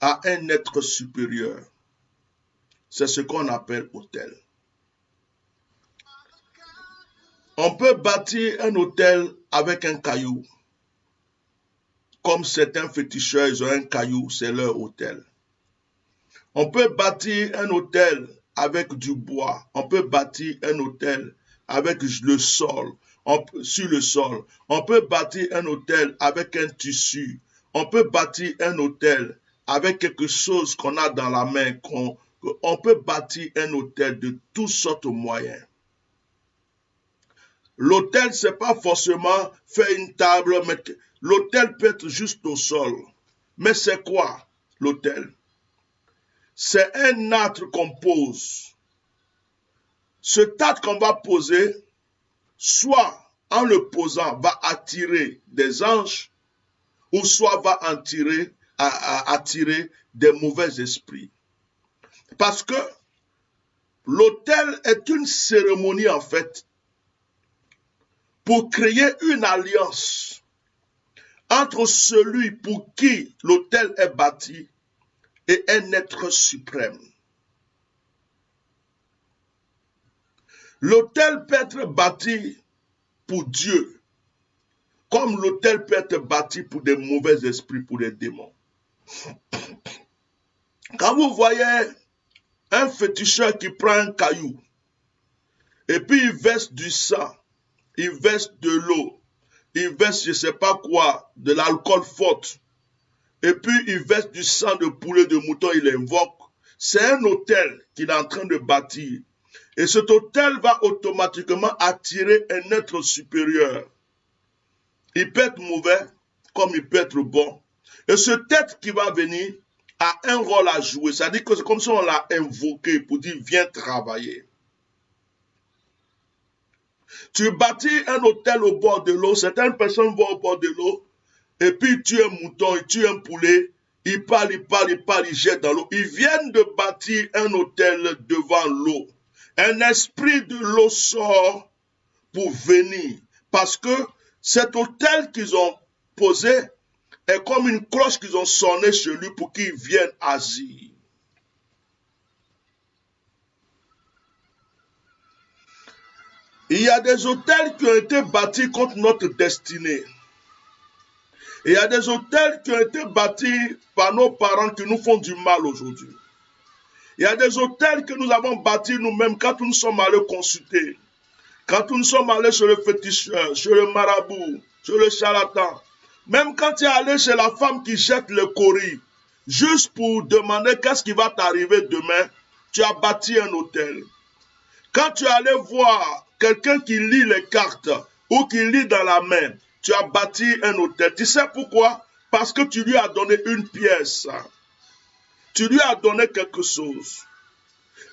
à un être supérieur. C'est ce qu'on appelle autel. On peut bâtir un autel avec un caillou. Comme certains féticheurs, ils ont un caillou, c'est leur autel. On peut bâtir un autel avec du bois. On peut bâtir un autel avec le sol, sur le sol. On peut bâtir un autel avec un tissu. On peut bâtir un autel avec quelque chose qu'on a dans la main. On peut bâtir un autel de toutes sortes de moyens. L'autel, ce n'est pas forcément faire une table, mais l'autel peut être juste au sol. Mais c'est quoi l'autel? C'est un acte qu'on pose ce tas qu'on va poser, soit en le posant, va attirer des anges, ou soit va attirer des mauvais esprits. Parce que l'autel est une cérémonie en fait pour créer une alliance entre celui pour qui l'autel est bâti et un être suprême. L'autel peut être bâti pour Dieu, comme l'autel peut être bâti pour des mauvais esprits, pour des démons. Quand vous voyez un féticheur qui prend un caillou, et puis il verse du sang, il verse de l'eau, il verse je ne sais pas quoi, de l'alcool fort, et puis il verse du sang de poulet, de mouton, il invoque. C'est un autel qu'il est en train de bâtir. Et cet autel va automatiquement attirer un être supérieur. Il peut être mauvais comme il peut être bon. Et ce être qui va venir a un rôle à jouer. C'est-à-dire que c'est comme si on l'a invoqué pour dire viens travailler. Tu bâtis un hôtel au bord de l'eau, certaines personnes vont au bord de l'eau, et puis ils tuent un mouton, ils tuent un poulet, ils parlent, ils jettent dans l'eau. Ils viennent de bâtir un hôtel devant l'eau. Un esprit de l'eau sort pour venir, parce que cet hôtel qu'ils ont posé est comme une cloche qu'ils ont sonnée chez lui pour qu'il vienne agir. Il y a des hôtels qui ont été bâtis contre notre destinée. Il y a des hôtels qui ont été bâtis par nos parents qui nous font du mal aujourd'hui. Il y a des hôtels que nous avons bâtis nous-mêmes quand nous sommes allés consulter. Quand nous sommes allés chez le féticheur, chez le marabout, chez le charlatan. Même quand tu es allé chez la femme qui jette le courrier, juste pour demander qu'est-ce qui va t'arriver demain, tu as bâti un hôtel. Quand tu es allé voir quelqu'un qui lit les cartes ou qui lit dans la main, tu as bâti un hôtel. Tu sais pourquoi? Parce que tu lui as donné une pièce. Tu lui as donné quelque chose.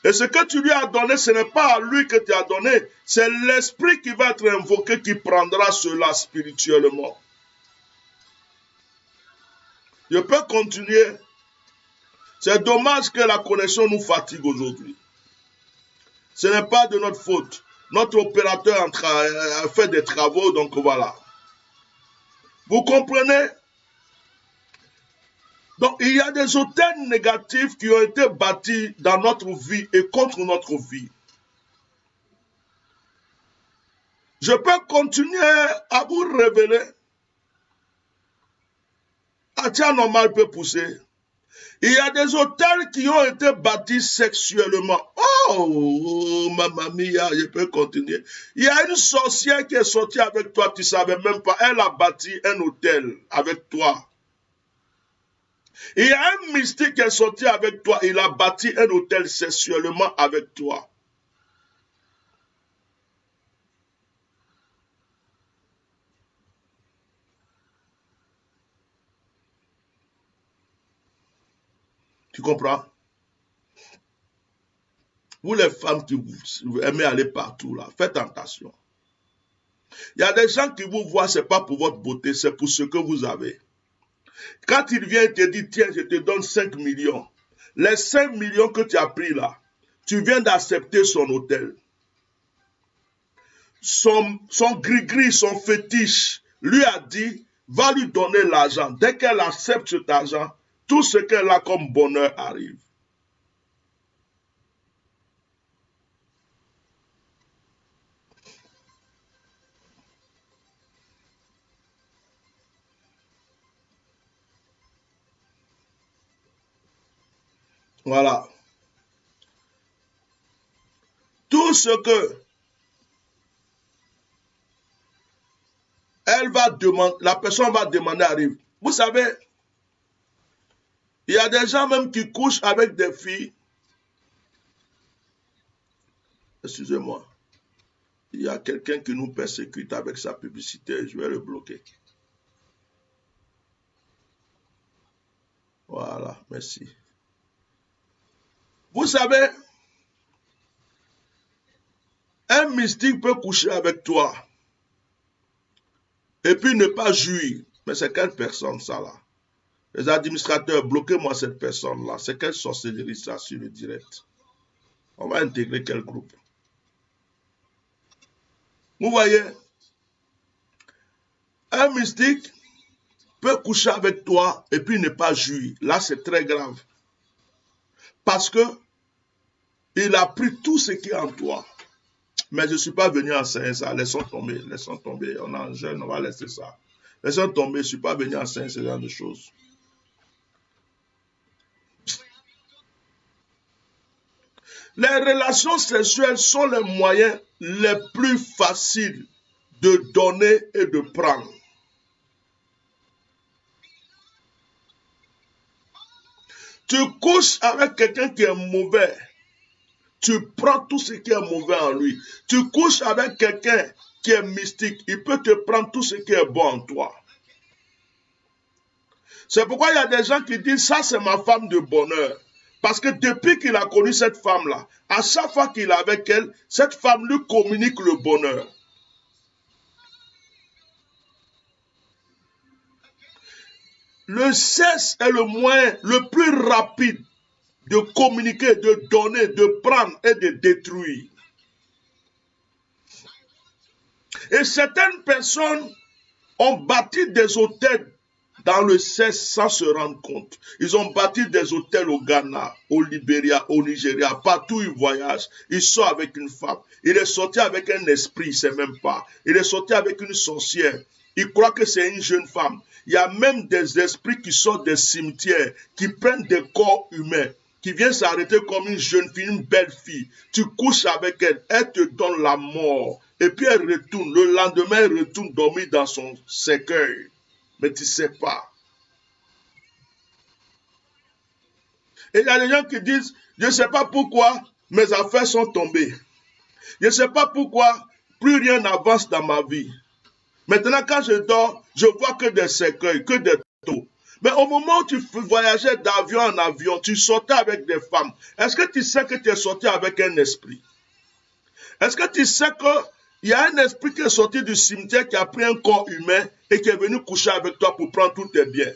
Et ce que tu lui as donné, ce n'est pas à lui que tu as donné, c'est l'esprit qui va être invoqué qui prendra cela spirituellement. Je peux continuer. C'est dommage que la connexion nous fatigue aujourd'hui. Ce n'est pas de notre faute. Notre opérateur a fait des travaux, donc voilà. Vous comprenez? Donc, il y a des hôtels négatifs qui ont été bâtis dans notre vie et contre notre vie. Je peux continuer à vous révéler. Ah tiens, normal peut pousser. Il y a des hôtels qui ont été bâtis sexuellement. Oh, mamma mia, je peux continuer. Il y a une sorcière qui est sortie avec toi, tu ne savais même pas. Elle a bâti un hôtel avec toi. Il y a un mystique qui est sorti avec toi. Il a bâti un hôtel sexuellement avec toi. Tu comprends? Vous les femmes qui vous aimez aller partout là, faites attention. Il y a des gens qui vous voient, ce n'est pas pour votre beauté, c'est pour ce que vous avez. Quand il vient et te dit, tiens, je te donne 5 millions. Les 5 millions que tu as pris là, tu viens d'accepter son hôtel. Son gris-gris, son fétiche, lui a dit, va lui donner l'argent. Dès qu'elle accepte cet argent, tout ce qu'elle a comme bonheur arrive. Voilà. Tout ce que elle va demander, la personne va demander arrive. Vous savez, il y a des gens même qui couchent avec des filles. Excusez-moi. Il y a quelqu'un qui nous persécute avec sa publicité. Je vais le bloquer. Voilà, merci. Vous savez, Un mystique peut coucher avec toi et puis ne pas jouir. Mais c'est quelle personne ça là? Les administrateurs, bloquez-moi cette personne-là. C'est quelle sorcellerie ça sur le direct? On va intégrer quel groupe? Vous voyez, un mystique peut coucher avec toi et puis ne pas jouir. Là, c'est très grave. Parce que il a pris tout ce qui est en toi. Mais je ne suis pas venu enseigner ça. Laissons tomber, laissons tomber. On est en jeune, on va laisser ça. Laissons tomber, je ne suis pas venu enseigner ce genre de choses. Les relations sexuelles sont les moyens les plus faciles de donner et de prendre. Tu couches avec quelqu'un qui est mauvais, tu prends tout ce qui est mauvais en lui. Tu couches avec quelqu'un qui est mystique, il peut te prendre tout ce qui est bon en toi. C'est pourquoi il y a des gens qui disent, ça c'est ma femme de bonheur. Parce que depuis qu'il a connu cette femme-là, à chaque fois qu'il est avec elle, cette femme lui communique le bonheur. Le sexe est le moyen le plus rapide de communiquer, de donner, de prendre et de détruire. Et certaines personnes ont bâti des hôtels dans le sexe sans se rendre compte. Ils ont bâti des hôtels au Ghana, au Libéria, au Nigeria, partout où ils voyagent. Ils sont avec une femme. Il est sorti avec un esprit, il ne sait même pas. Il est sorti avec une sorcière. Il croit que c'est une jeune femme. Il y a même des esprits qui sortent des cimetières, qui prennent des corps humains, qui viennent s'arrêter comme une jeune fille, une belle fille. Tu couches avec elle, elle te donne la mort. Et puis elle retourne. Le lendemain, elle retourne dormir dans son cercueil. Mais tu ne sais pas. Et il y a des gens qui disent, je ne sais pas pourquoi mes affaires sont tombées. Je ne sais pas pourquoi plus rien n'avance dans ma vie. Maintenant, quand je dors, je vois que des cercueils, que des taux. Mais au moment où tu voyageais d'avion en avion, tu sortais avec des femmes. Est-ce que tu sais que tu es sorti avec un esprit? Est-ce que tu sais qu'il y a un esprit qui est sorti du cimetière, qui a pris un corps humain et qui est venu coucher avec toi pour prendre tous tes biens?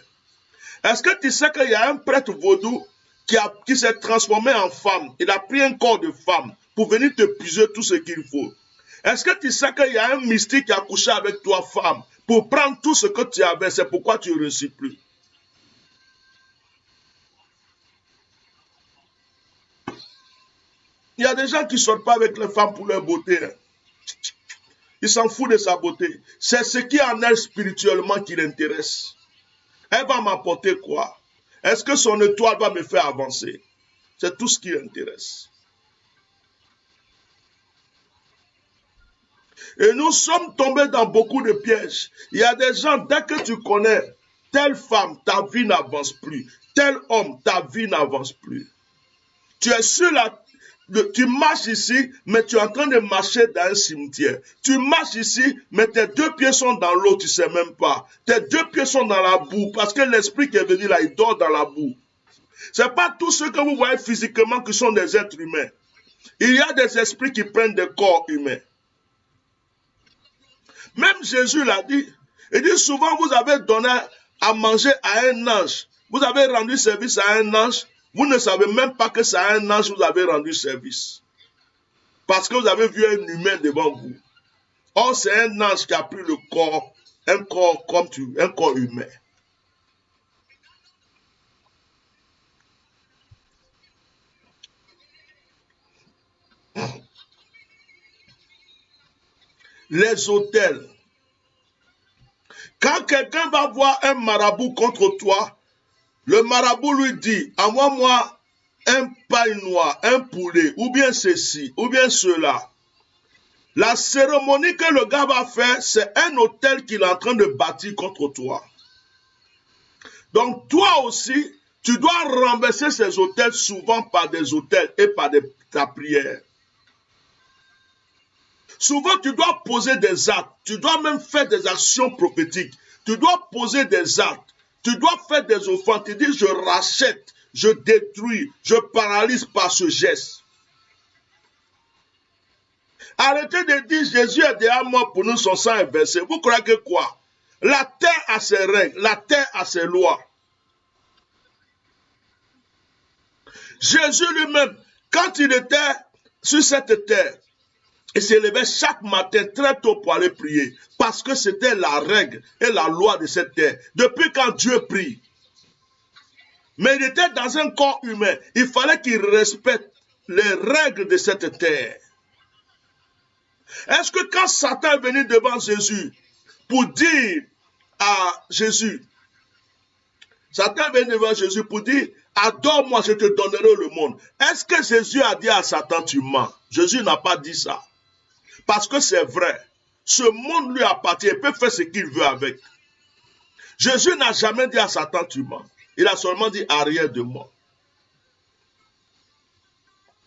Est-ce que tu sais qu'il y a un prêtre vaudou qui s'est transformé en femme? Il a pris un corps de femme pour venir te puiser tout ce qu'il faut. Est-ce que tu sais qu'il y a un mystique qui a couché avec toi, femme, pour prendre tout ce que tu avais? C'est pourquoi tu ne réussis plus. Il y a des gens qui ne sortent pas avec les femmes pour leur beauté. Ils s'en foutent de sa beauté. C'est ce qui en elle spirituellement qui l'intéresse. Elle va m'apporter quoi? Est-ce que son étoile va me faire avancer? C'est tout ce qui l'intéresse. Et nous sommes tombés dans beaucoup de pièges. Il y a des gens, dès que tu connais telle femme, ta vie n'avance plus. Tel homme, ta vie n'avance plus. Tu es sur tu marches ici, mais tu es en train de marcher dans un cimetière. Tu marches ici, mais tes deux pieds sont dans l'eau, tu ne sais même pas. Tes deux pieds sont dans la boue, parce que l'esprit qui est venu là, il dort dans la boue. Ce n'est pas tous ceux que vous voyez physiquement qui sont des êtres humains. Il y a des esprits qui prennent des corps humains. Même Jésus l'a dit. Il dit souvent, vous avez donné à manger à un ange. Vous avez rendu service à un ange. Vous ne savez même pas que c'est à un ange que vous avez rendu service. Parce que vous avez vu un humain devant vous. Or, c'est un ange qui a pris le corps, un corps humain. Les autels. Quand quelqu'un va voir un marabout contre toi, le marabout lui dit, envoie-moi un pain noir, un poulet, ou bien ceci, ou bien cela. La cérémonie que le gars va faire, c'est un autel qu'il est en train de bâtir contre toi. Donc toi aussi, tu dois renverser ces autels souvent par des autels et par ta prière. Souvent, tu dois poser des actes. Tu dois même faire des actions prophétiques. Tu dois poser des actes. Tu dois faire des offrandes. Tu dis, je rachète, je détruis, je paralyse par ce geste. Arrêtez de dire Jésus est déjà mort pour nous, son sang est versé. Vous croyez que quoi? La terre a ses règles, la terre a ses lois. Jésus lui-même, quand il était sur cette terre, il se levait chaque matin très tôt pour aller prier, parce que c'était la règle et la loi de cette terre. Depuis quand Dieu prie, mais il était dans un corps humain, il fallait qu'il respecte les règles de cette terre. Est-ce que quand Satan est venu devant Jésus pour dire à Jésus, Satan est venu devant Jésus pour dire, adore-moi, je te donnerai le monde. Est-ce que Jésus a dit à Satan, tu mens? Jésus n'a pas dit ça. Parce que c'est vrai. Ce monde lui appartient, il peut faire ce qu'il veut avec. Jésus n'a jamais dit à Satan, tu mens. Il a seulement dit, arrière de moi.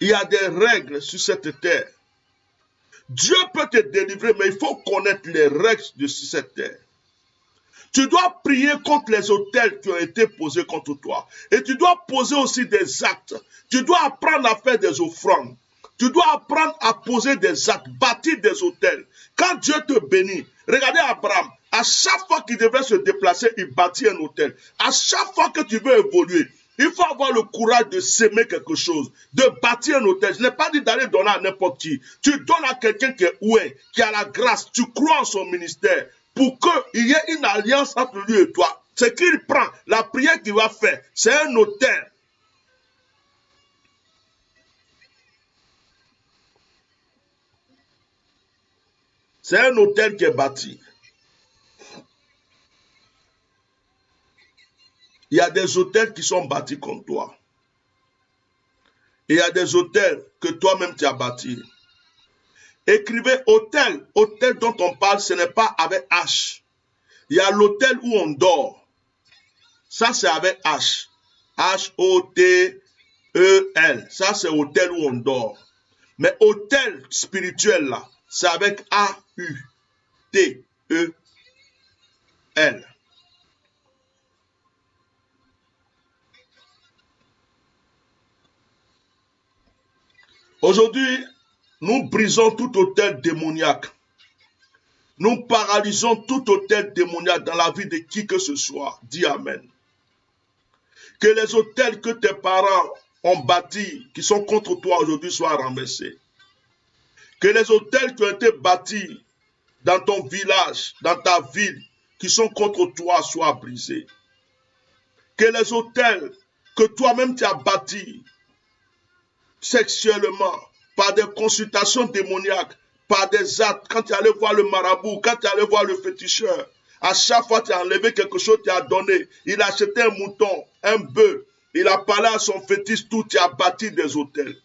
Il y a des règles sur cette terre. Dieu peut te délivrer, mais il faut connaître les règles de cette terre. Tu dois prier contre les autels qui ont été posés contre toi. Et tu dois poser aussi des actes. Tu dois apprendre à faire des offrandes. Tu dois apprendre à poser des actes, bâtir des autels. Quand Dieu te bénit, regardez Abraham, à chaque fois qu'il devait se déplacer, il bâtit un autel. À chaque fois que tu veux évoluer, il faut avoir le courage de s'aimer quelque chose, de bâtir un autel. Je n'ai pas dit d'aller donner à n'importe qui. Tu donnes à quelqu'un qui est oué, qui a la grâce, tu crois en son ministère, pour qu'il y ait une alliance entre lui et toi. Ce qu'il prend, la prière qu'il va faire, c'est un autel. C'est un autel qui est bâti. Il y a des autels qui sont bâtis contre toi. Et il y a des autels que toi-même tu as bâtis. Écrivez autel. Autel dont on parle, ce n'est pas avec H. Il y a l'autel où on dort. Ça, c'est avec H. H-O-T-E-L. Ça, c'est autel où on dort. Mais autel spirituel, là, c'est avec A-U-T-E-L. Aujourd'hui, nous brisons tout autel démoniaque. Nous paralysons tout autel démoniaque dans la vie de qui que ce soit. Dis Amen. Que les autels que tes parents ont bâtis, qui sont contre toi aujourd'hui, soient renversés. Que les autels qui ont été bâtis dans ton village, dans ta ville, qui sont contre toi, soient brisés. Que les autels que toi-même tu as bâtis sexuellement, par des consultations démoniaques, par des actes, quand tu allais voir le marabout, quand tu allais voir le féticheur, à chaque fois tu as enlevé quelque chose, tu as donné. Il a acheté un mouton, un bœuf, il a parlé à son fétiche, tout, tu as bâti des autels.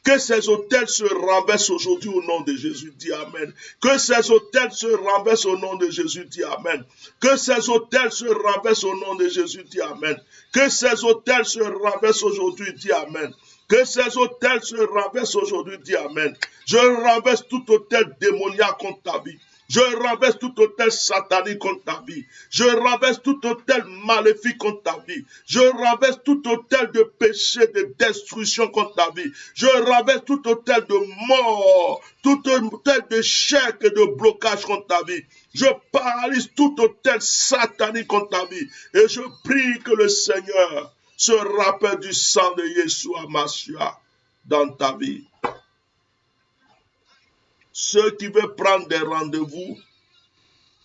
Que ces autels se renversent aujourd'hui au nom de Jésus, dis Amen. Que ces autels se renversent au nom de Jésus, dis Amen. Que ces autels se renversent au nom de Jésus, dis Amen. Que ces autels se renversent aujourd'hui, dis Amen. Que ces autels se renversent aujourd'hui, dis Amen. Je renverse tout autel démoniaque contre ta vie. Je renverse tout autel satanique contre ta vie. Je renverse tout autel maléfique contre ta vie. Je renverse tout autel de péché, de destruction contre ta vie. Je renverse tout autel de mort, tout autel d'échec et de blocage contre ta vie. Je paralyse tout autel satanique contre ta vie. Et je prie que le Seigneur se rappelle du sang de Yeshua Mashiach dans ta vie. Ceux qui veulent prendre des rendez-vous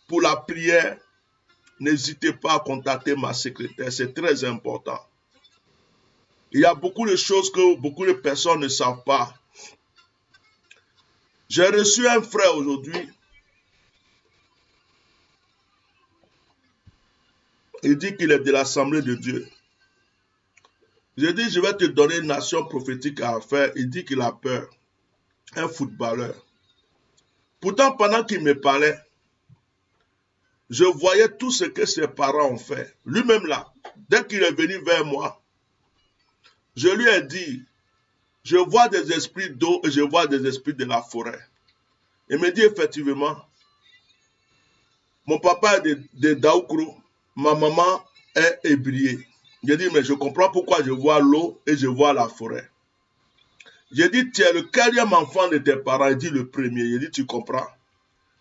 pour la prière, n'hésitez pas à contacter ma secrétaire, c'est très important. Il y a beaucoup de choses que beaucoup de personnes ne savent pas. J'ai reçu un frère aujourd'hui. Il dit qu'il est de l'Assemblée de Dieu. J'ai dit, je vais te donner une nation prophétique à faire. Il dit qu'il a peur. Un footballeur. Pourtant, pendant qu'il me parlait, je voyais tout ce que ses parents ont fait. Lui-même là, dès qu'il est venu vers moi, je lui ai dit, je vois des esprits d'eau et je vois des esprits de la forêt. Il me dit effectivement, mon papa est de Daoukro, ma maman est hébriée. J'ai dit, mais je comprends pourquoi je vois l'eau et je vois la forêt. J'ai dit, tu es le quatrième enfant de tes parents. Il dit le premier. J'ai dit, tu comprends?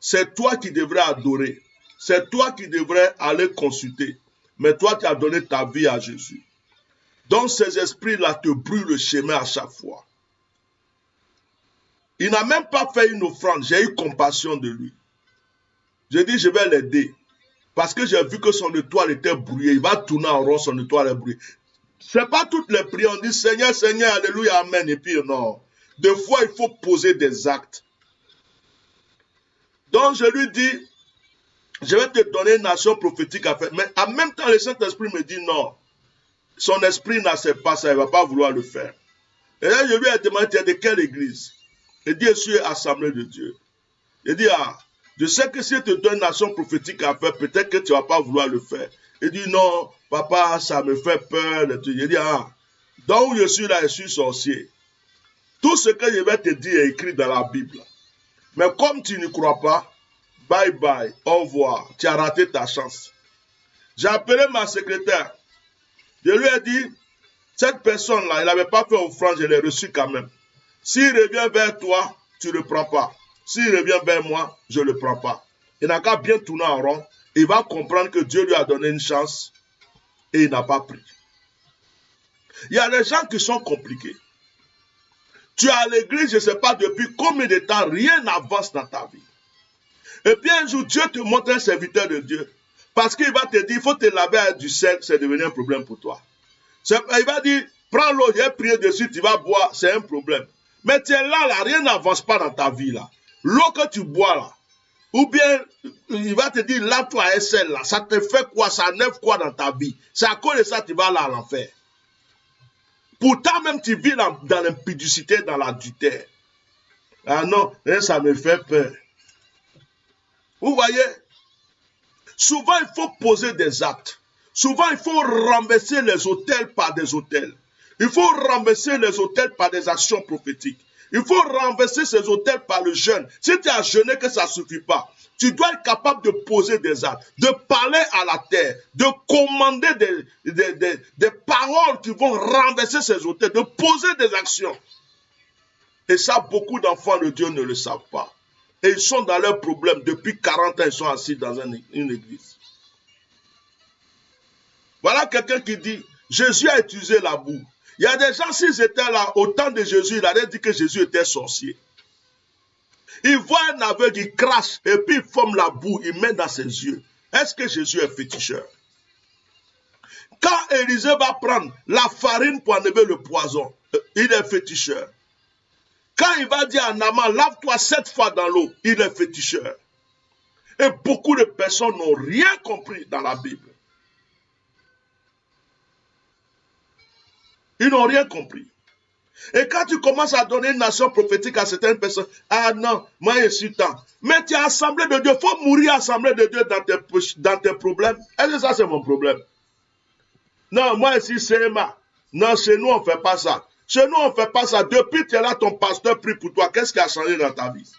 C'est toi qui devrais adorer. C'est toi qui devrais aller consulter. Mais toi, tu as donné ta vie à Jésus. Donc, ces esprits-là te brûlent le chemin à chaque fois. Il n'a même pas fait une offrande. J'ai eu compassion de lui. J'ai dit, je vais l'aider. Parce que j'ai vu que son étoile était brouillée. Il va tourner en rond, son étoile est brouillée. Ce n'est pas toutes les prières. On dit Seigneur, Seigneur, Alléluia, Amen. Et puis non. Des fois, il faut poser des actes. Donc, je lui dis, je vais te donner une action prophétique à faire. Mais en même temps, le Saint-Esprit me dit non. Son esprit n'accepte pas ça. Il ne va pas vouloir le faire. Et là, je lui ai demandé, tu es de quelle église? Il dit, je suis Assemblée de Dieu. Il dit, ah, je sais que si je te donne une action prophétique à faire, peut-être que tu ne vas pas vouloir le faire. Il dit, non, papa, ça me fait peur. Il dit, ah, donc où je suis là, je suis sorcier. Tout ce que je vais te dire est écrit dans la Bible. Mais comme tu ne crois pas, bye bye, au revoir, tu as raté ta chance. J'ai appelé ma secrétaire. Je lui ai dit, cette personne-là, il n'avait pas fait offrande, je l'ai reçu quand même. S'il revient vers toi, tu ne le prends pas. S'il revient vers moi, je ne le prends pas. Il n'a qu'à bien tourner en rond. Il va comprendre que Dieu lui a donné une chance et il n'a pas pris. Il y a des gens qui sont compliqués. Tu es à l'église, je ne sais pas depuis combien de temps, rien n'avance dans ta vie. Et puis un jour, Dieu te montre un serviteur de Dieu. Parce qu'il va te dire, il faut te laver avec du sel, c'est devenu un problème pour toi. Il va dire, prends l'eau, j'ai prié dessus, tu vas boire, c'est un problème. Mais tu es là, rien n'avance pas dans ta vie là. L'eau que tu bois là, ou bien il va te dire, lave-toi avec celle là, ça te fait quoi, ça enlève quoi dans ta vie? C'est à cause de ça que tu vas là à l'enfer. Pourtant même tu vis dans l'impudicité, dans l'adultère. Ah non, ça me fait peur. Vous voyez? Souvent il faut poser des actes. Souvent il faut renverser les autels par des autels. Il faut renverser les autels par des actions prophétiques. Il faut renverser ces autels par le jeûne. Si tu as jeûné que ça ne suffit pas, tu dois être capable de poser des actes, de parler à la terre, de commander des paroles qui vont renverser ces autels, de poser des actions. Et ça, beaucoup d'enfants de Dieu ne le savent pas. Et ils sont dans leurs problèmes. Depuis 40 ans, ils sont assis dans une église. Voilà quelqu'un qui dit, Jésus a utilisé la boue. Il y a des gens, s'ils étaient là, au temps de Jésus, il allait dire que Jésus était sorcier. Il voit un aveugle, il crache, et puis il forme la boue, il met dans ses yeux. Est-ce que Jésus est féticheur? Quand Élisée va prendre la farine pour enlever le poison, il est féticheur. Quand il va dire à Naaman, lave-toi 7 fois dans l'eau, il est féticheur. Et beaucoup de personnes n'ont rien compris dans la Bible. Ils n'ont rien compris. Et quand tu commences à donner une nation prophétique à certaines personnes, ah non, moi je suis temps. Mais tu es assemblée de Dieu, il faut mourir assemblée de Dieu dans tes problèmes. Est-ce que ça c'est mon problème? Non, moi ici c'est Emma. Non, chez nous on ne fait pas ça. Chez nous on ne fait pas ça. Depuis que tu es là, ton pasteur prie pour toi. Qu'est-ce qui a changé dans ta vie?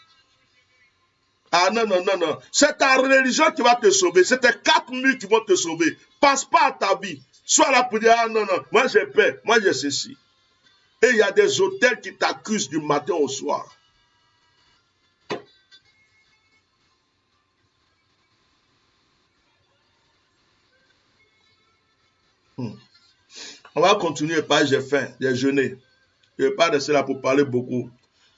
Ah non, non, non, non. C'est ta religion qui va te sauver. C'est tes 4 murs qui vont te sauver. Pense pas à ta vie. Sois là pour dire, ah non, non, moi j'ai peur, moi j'ai ceci. Et il y a des hôtels qui t'accusent du matin au soir. On va continuer, pas j'ai faim, j'ai jeûné. Je ne vais pas rester là pour parler beaucoup.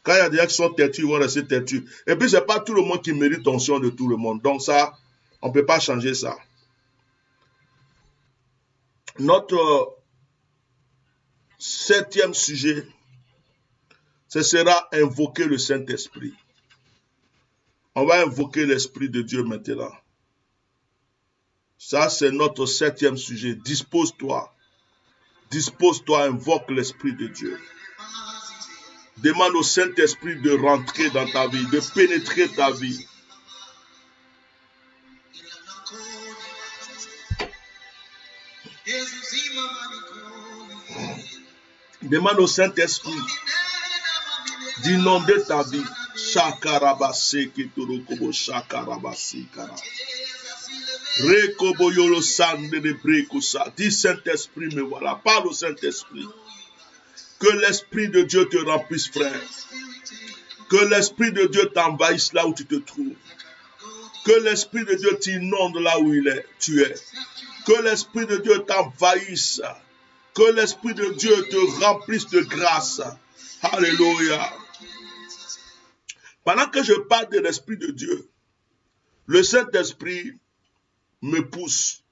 Quand il y a des gens qui sont têtus, ils vont rester têtus. Et puis, ce n'est pas tout le monde qui mérite l'onction de tout le monde. Donc ça, on ne peut pas changer ça. Notre 7e sujet, ce sera invoquer le Saint-Esprit. On va invoquer l'Esprit de Dieu maintenant. Ça, c'est notre 7e sujet. Dispose-toi. Dispose-toi, invoque l'Esprit de Dieu. Demande au Saint-Esprit de rentrer dans ta vie, de pénétrer ta vie. Demande au Saint-Esprit d'inonder ta vie. Shakarabase kitorokobo shakarabase kara. Rekobo yolo sande de brekusa. Dis Saint-Esprit, me voilà. Parle au Saint-Esprit. Que l'Esprit de Dieu te remplisse, frère. Que l'Esprit de Dieu t'envahisse là où tu te trouves. Que l'Esprit de Dieu t'inonde là où tu es. Que l'Esprit de Dieu t'envahisse. Que l'Esprit de Dieu te remplisse de grâce. Alléluia. Pendant que je parle de l'Esprit de Dieu, le Saint-Esprit me pousse.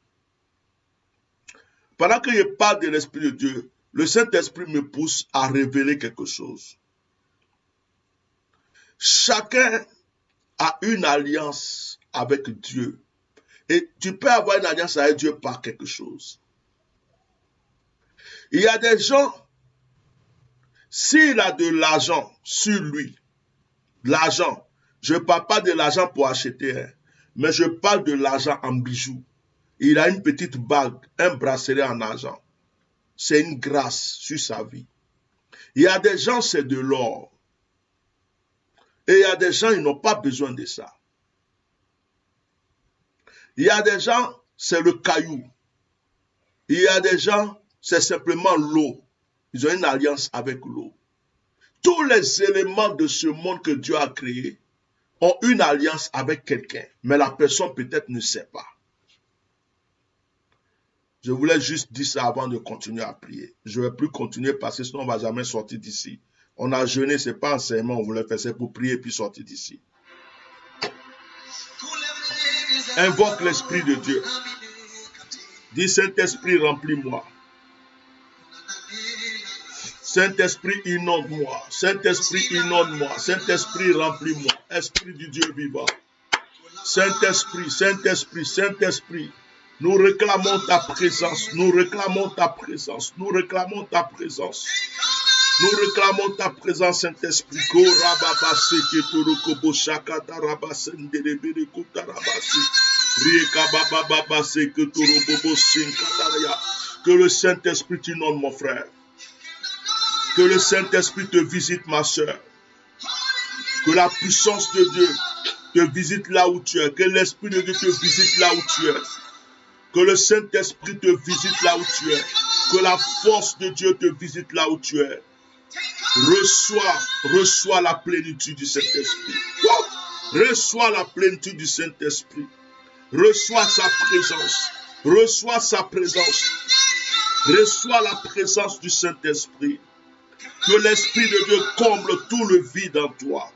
Pendant que je parle de l'Esprit de Dieu, le Saint-Esprit me pousse à révéler quelque chose. Chacun a une alliance avec Dieu. Et tu peux avoir une alliance avec Dieu par quelque chose. Il y a des gens, s'il a de l'argent sur lui, l'argent, je ne parle pas de l'argent pour acheter, mais je parle de l'argent en bijoux. Il a une petite bague, un bracelet en argent. C'est une grâce sur sa vie. Il y a des gens, c'est de l'or. Et il y a des gens, ils n'ont pas besoin de ça. Il y a des gens, c'est le caillou. Il y a des gens, c'est simplement l'eau. Ils ont une alliance avec l'eau. Tous les éléments de ce monde que Dieu a créé ont une alliance avec quelqu'un. Mais la personne peut-être ne sait pas. Je voulais juste dire ça avant de continuer à prier. Je ne vais plus continuer parce que sinon on ne va jamais sortir d'ici. On a jeûné, ce n'est pas enseignement, on voulait faire ça pour prier puis sortir d'ici. Invoque l'Esprit de Dieu. Dis Saint-Esprit, remplis-moi. Saint-Esprit, inonde-moi. Saint-Esprit, inonde-moi. Saint-Esprit, remplis-moi. Esprit du Dieu vivant. Saint-Esprit, Saint-Esprit, Saint-Esprit. Nous réclamons ta présence. Nous réclamons ta présence. Nous réclamons ta présence. Nous réclamons ta présence, Saint-Esprit. Que le Saint-Esprit t'inonde, mon frère. Que le Saint-Esprit te visite, ma soeur. Que la puissance de Dieu te visite là où tu es. Que l'Esprit de Dieu te visite là où tu es. Que le Saint-Esprit te visite là où tu es. Que la force de Dieu te visite là où tu es. Reçois la plénitude du Saint-Esprit. Reçois la plénitude du Saint-Esprit. Reçois sa présence. Reçois sa présence. Reçois la présence du Saint-Esprit. Que l'Esprit de Dieu comble tout le vide en toi.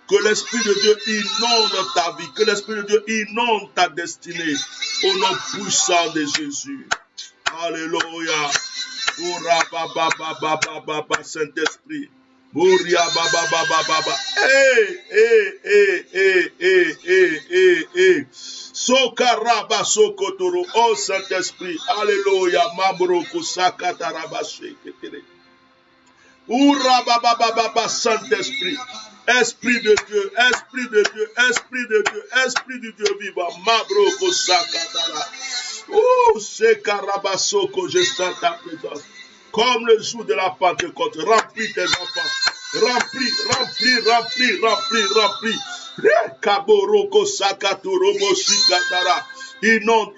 Que l'Esprit de Dieu inonde ta vie. Que l'Esprit de Dieu inonde ta destinée. Au nom puissant de Jésus. Alléluia. Saint-Esprit. Sokaraba sokotoro. Oh Saint-Esprit. Alléluia. Mabroko sakatarabashe. Saint-Esprit. Esprit de Dieu, Esprit de Dieu, Esprit de Dieu, Esprit de Dieu vivant. Mabroko sakatara. Oh, Shekarabasoko, je sens ta présence. Comme le jour de la Pentecôte, remplis tes enfants. Remplis. Kaboroko sakatorobo shikatara. Inonde.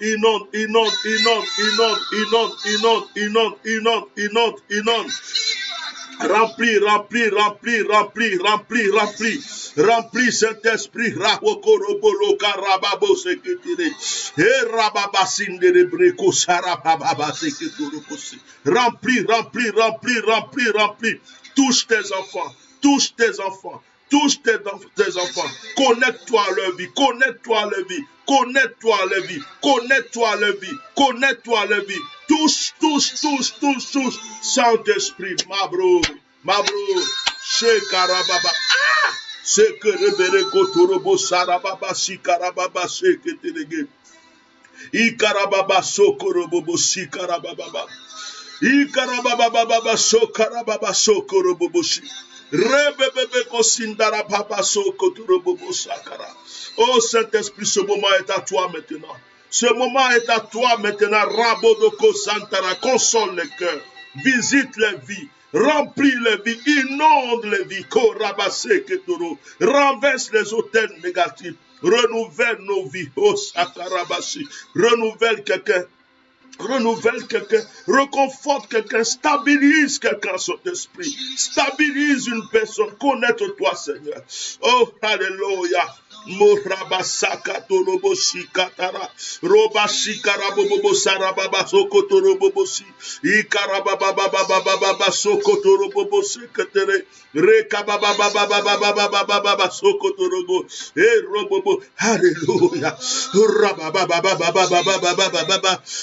Remplis Saint-Esprit. Rahokorobolo karababo sekitire. E rababasinde de breko sarababa sekiturukosi. Remplis. Touche tes enfants. Touche tes enfants. Connecte-toi à leur vie. Connecte-toi à leur vie. Touche. Saint-Esprit, Mabro. Shekarababa. Sekerebere kotorobo sarababa sikarababa seketelege. Ikarababa sokorobobo sikarababa. Ikarababa sokarababa sokorobobo si. Rebebebe kosindara papa sokotorobobo sakara. Oh Saint-Esprit, ce moment est à toi maintenant. Ce moment est à toi maintenant. Rabodoko Santara, console les cœurs. Visite les vies. Remplis les vies. Inonde les vies. Korabase ketoro. Renverse les hôtels négatifs. Renouvelle nos vies. Oh Sakarabasi. Renouvelle quelqu'un. Renouvelle quelqu'un, reconforte quelqu'un, stabilise quelqu'un, Saint-Esprit. Stabilise une personne, connaître-toi, Seigneur. Oh, alléluia. Morabasaka toroboshi katara robashi karabobo sarababa sokotorobobosi ikarababa sokotorobobosi ketere rekababa sokotorobo robobo hallelujah rababa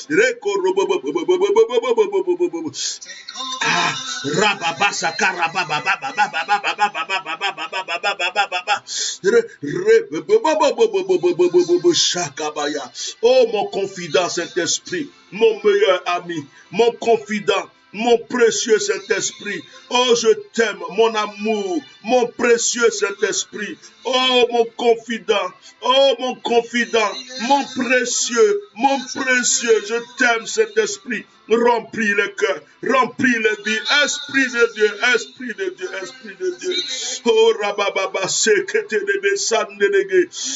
reko robobo rababasa karababa oh, mon confident Saint-Esprit, mon meilleur ami, mon confident, mon précieux Saint-Esprit. Oh, je t'aime, mon amour, mon précieux Saint-Esprit. Oh, mon confident, mon précieux, je t'aime, Saint-Esprit. Remplis le cœur, remplis les vies, Esprit de Dieu, Esprit de Dieu, Esprit de Dieu. Oh, Rabababa,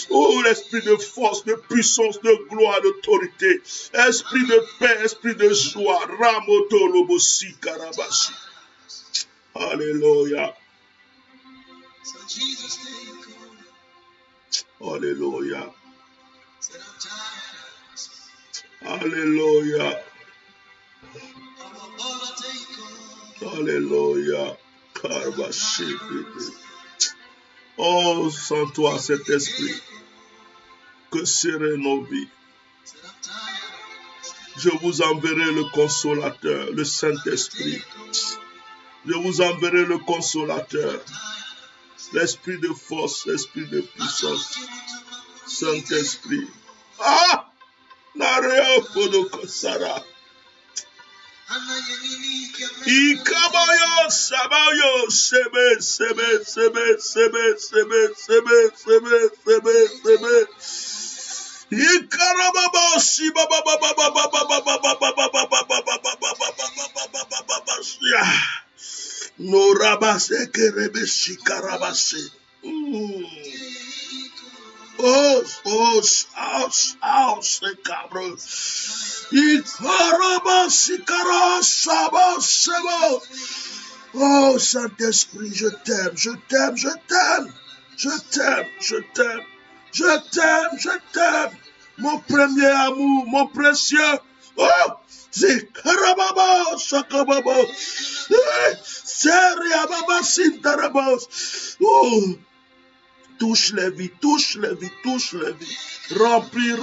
oh, l'esprit de force, de puissance, de gloire, d'autorité, esprit de paix, esprit de joie, Ramotolobosi Karabashi. Alléluia. Alléluia. Alléluia. Alléluia. Karabashi. Oh, sans toi, cet esprit, que seraient nos vies? Je vous enverrai le consolateur, le Saint-Esprit. Je vous enverrai le consolateur, l'esprit de force, l'esprit de puissance, Saint-Esprit. Ah! Nareo Podokosara. Ikabayo Sabayo Sebe. Ikarababosi baba. No rabase kerebeshi karabase. Oh, cabro. Ikarabasi karasabasebo. Oh, Saint-Esprit, je t'aime. Je t'aime. Mon premier amour, mon précieux. Oh, Zikarababa, Sakababa. Seriababa, Sintarabos. Oh, touche les vies. Remplis.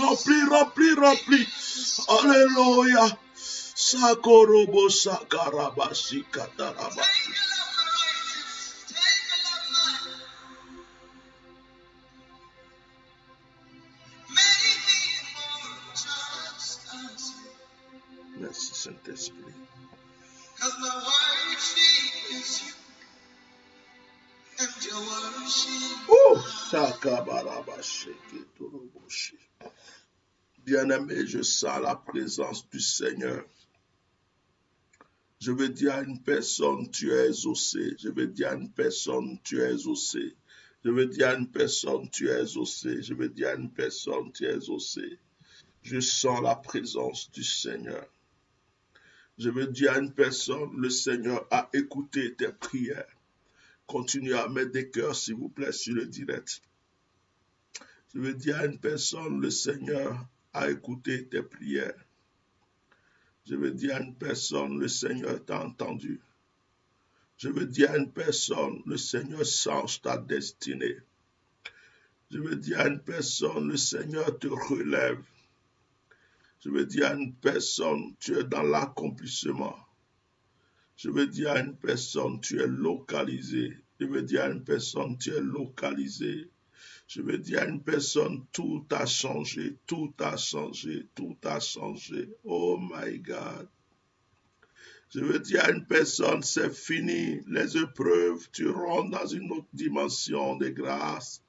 Alléluia. Sakorobo, Sakarabasi, Katarabasi. Merci Saint-Esprit. Oh, bien-aimé, je sens la présence du Seigneur. Je veux dire à une personne, tu es exaucé. Je veux dire à une personne, tu es exaucé. Je veux dire à une personne, tu es exaucé. Je veux dire à une personne, tu es exaucé. Je sens la présence du Seigneur. Je veux dire à une personne, le Seigneur a écouté tes prières. Continuez à mettre des cœurs, s'il vous plaît, sur le direct. Je veux dire à une personne, le Seigneur a écouté tes prières. Je veux dire à une personne, le Seigneur t'a entendu. Je veux dire à une personne, le Seigneur change ta destinée. Je veux dire à une personne, le Seigneur te relève. Je veux dire à une personne, tu es dans l'accomplissement. Je veux dire à une personne, tu es localisé. Je veux dire à une personne, tu es localisé. Je veux dire à une personne, tout a changé. Oh my God. Je veux dire à une personne, c'est fini. Les épreuves, tu rentres dans une autre dimension de grâce.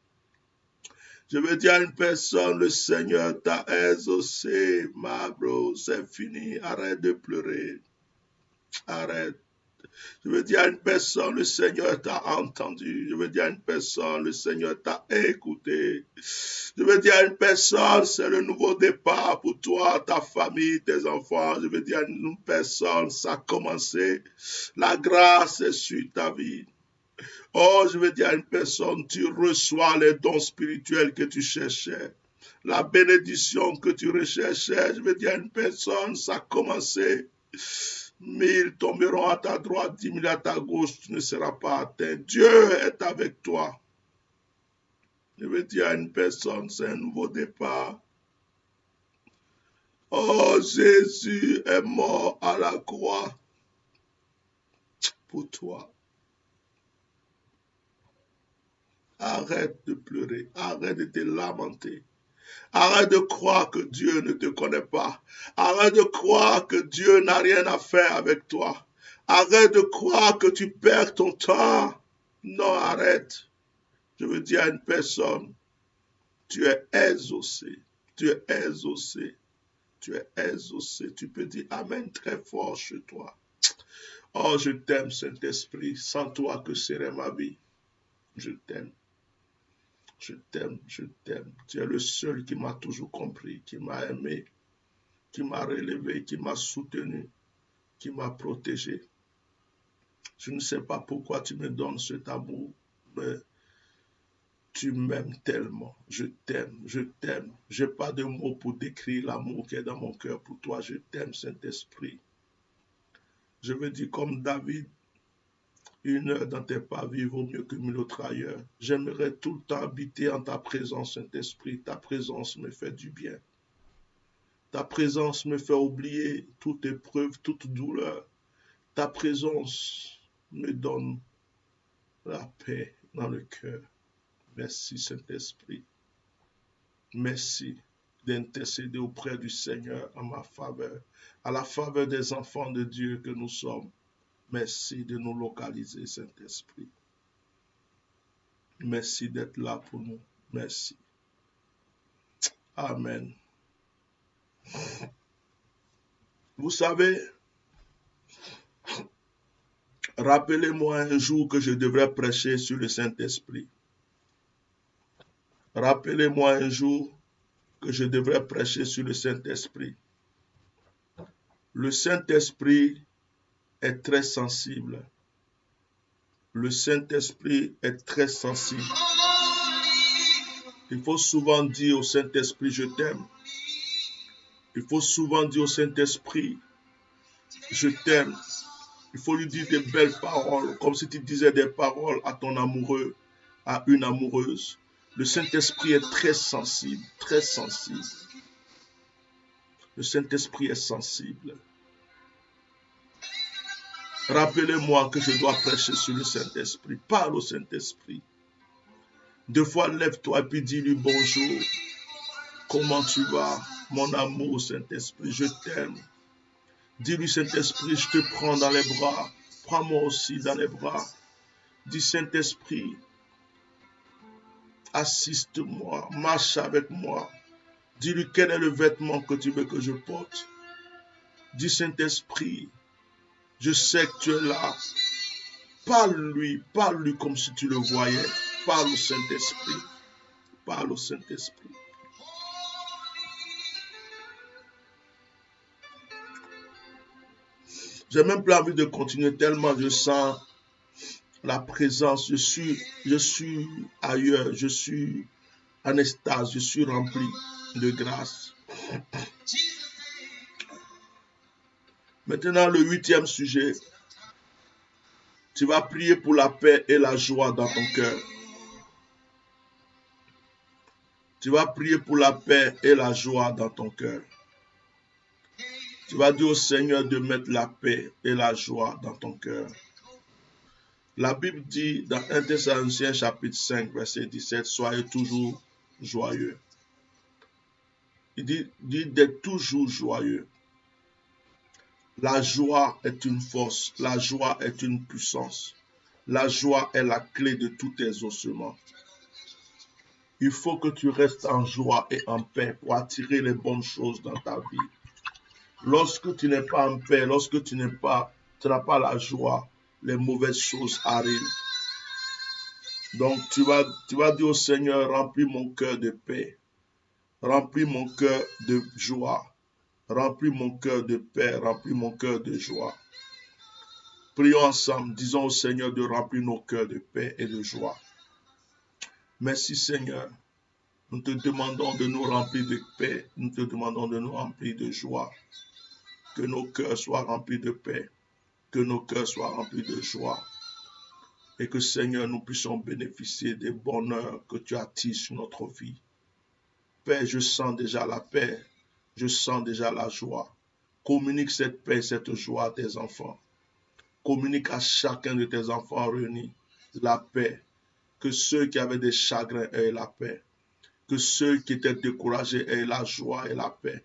Je veux dire à une personne, le Seigneur t'a exaucé. Ma bro, c'est fini. Arrête de pleurer. Arrête. Je veux dire à une personne, le Seigneur t'a entendu. Je veux dire à une personne, le Seigneur t'a écouté. Je veux dire à une personne, c'est le nouveau départ pour toi, ta famille, tes enfants. Je veux dire à une personne, ça a commencé. La grâce est sur ta vie. Oh, je veux dire à une personne, tu reçois les dons spirituels que tu cherchais. La bénédiction que tu recherchais. Je veux dire à une personne, ça a commencé. 1000 tomberont à ta droite, 10 000 à ta gauche, tu ne seras pas atteint. Dieu est avec toi. Je veux dire à une personne, c'est un nouveau départ. Oh, Jésus est mort à la croix pour toi. Arrête de pleurer, arrête de te lamenter. Arrête de croire que Dieu ne te connaît pas. Arrête de croire que Dieu n'a rien à faire avec toi. Arrête de croire que tu perds ton temps. Non, arrête. Je veux dire à une personne, tu es exaucé. Tu es exaucé. Tu es exaucé. Tu peux dire Amen très fort chez toi. Oh, je t'aime, Saint-Esprit. Sans toi, que serait ma vie? Je t'aime. Je t'aime, je t'aime. Tu es le seul qui m'a toujours compris, qui m'a aimé, qui m'a relevé, qui m'a soutenu, qui m'a protégé. Je ne sais pas pourquoi tu me donnes cet amour, mais tu m'aimes tellement. Je t'aime, je t'aime. Je n'ai pas de mots pour décrire l'amour qui est dans mon cœur pour toi. Je t'aime, Saint-Esprit. Je veux dire comme David, 1 heure dans tes pavis vaut mieux que 1000 autres ailleurs. J'aimerais tout le temps habiter en ta présence, Saint-Esprit. Ta présence me fait du bien. Ta présence me fait oublier toute épreuve, toute douleur. Ta présence me donne la paix dans le cœur. Merci, Saint-Esprit. Merci d'intercéder auprès du Seigneur en ma faveur, à la faveur des enfants de Dieu que nous sommes. Merci de nous localiser, Saint-Esprit. Merci d'être là pour nous. Merci. Amen. Vous savez, rappelez-moi un jour que je devrais prêcher sur le Saint-Esprit. Rappelez-moi un jour que je devrais prêcher sur le Saint-Esprit. Le Saint-Esprit est très sensible. Le Saint-Esprit est très sensible. Il faut souvent dire au Saint-Esprit, je t'aime. Il faut souvent dire au Saint-Esprit, je t'aime. Il faut lui dire des belles paroles, comme si tu disais des paroles à ton amoureux, à une amoureuse. Le Saint-Esprit est très sensible, très sensible. Le Saint-Esprit est sensible. Rappelez-moi que je dois prêcher sur le Saint-Esprit. Parle au Saint-Esprit. 2 fois, lève-toi et puis dis-lui bonjour. Comment tu vas, mon amour, Saint-Esprit, je t'aime. Dis-lui, Saint-Esprit, je te prends dans les bras. Prends-moi aussi dans les bras. Dis, Saint-Esprit, assiste-moi, marche avec moi. Dis-lui quel est le vêtement que tu veux que je porte. Dis, Saint-Esprit, je sais que tu es là. Parle-lui comme si tu le voyais. Parle au Saint-Esprit. Parle au Saint-Esprit. J'ai même pas envie de continuer tellement je sens la présence. Je suis ailleurs. Je suis en extase. Je suis rempli de grâce. Maintenant, le 8e sujet. Tu vas prier pour la paix et la joie dans ton cœur. Tu vas prier pour la paix et la joie dans ton cœur. Tu vas dire au Seigneur de mettre la paix et la joie dans ton cœur. La Bible dit dans 1 Thessaloniciens chapitre 5, verset 17, soyez toujours joyeux. Il dit d'être toujours joyeux. La joie est une force, la joie est une puissance. La joie est la clé de tous tes ossements. Il faut que tu restes en joie et en paix pour attirer les bonnes choses dans ta vie. Lorsque tu n'es pas en paix, lorsque tu n'as pas la joie, les mauvaises choses arrivent. Donc tu vas dire au Seigneur, remplis mon cœur de paix, remplis mon cœur de joie, remplis mon cœur de paix, remplis mon cœur de joie. Prions ensemble, disons au Seigneur de remplir nos cœurs de paix et de joie. Merci Seigneur, nous te demandons de nous remplir de paix, nous te demandons de nous remplir de joie, que nos cœurs soient remplis de paix, que nos cœurs soient remplis de joie, et que Seigneur, nous puissions bénéficier des bonheurs que tu attises sur notre vie. Père, je sens déjà la paix, je sens déjà la joie. Communique cette paix, cette joie à tes enfants. Communique à chacun de tes enfants réunis la paix. Que ceux qui avaient des chagrins aient la paix. Que ceux qui étaient découragés aient la joie et la paix.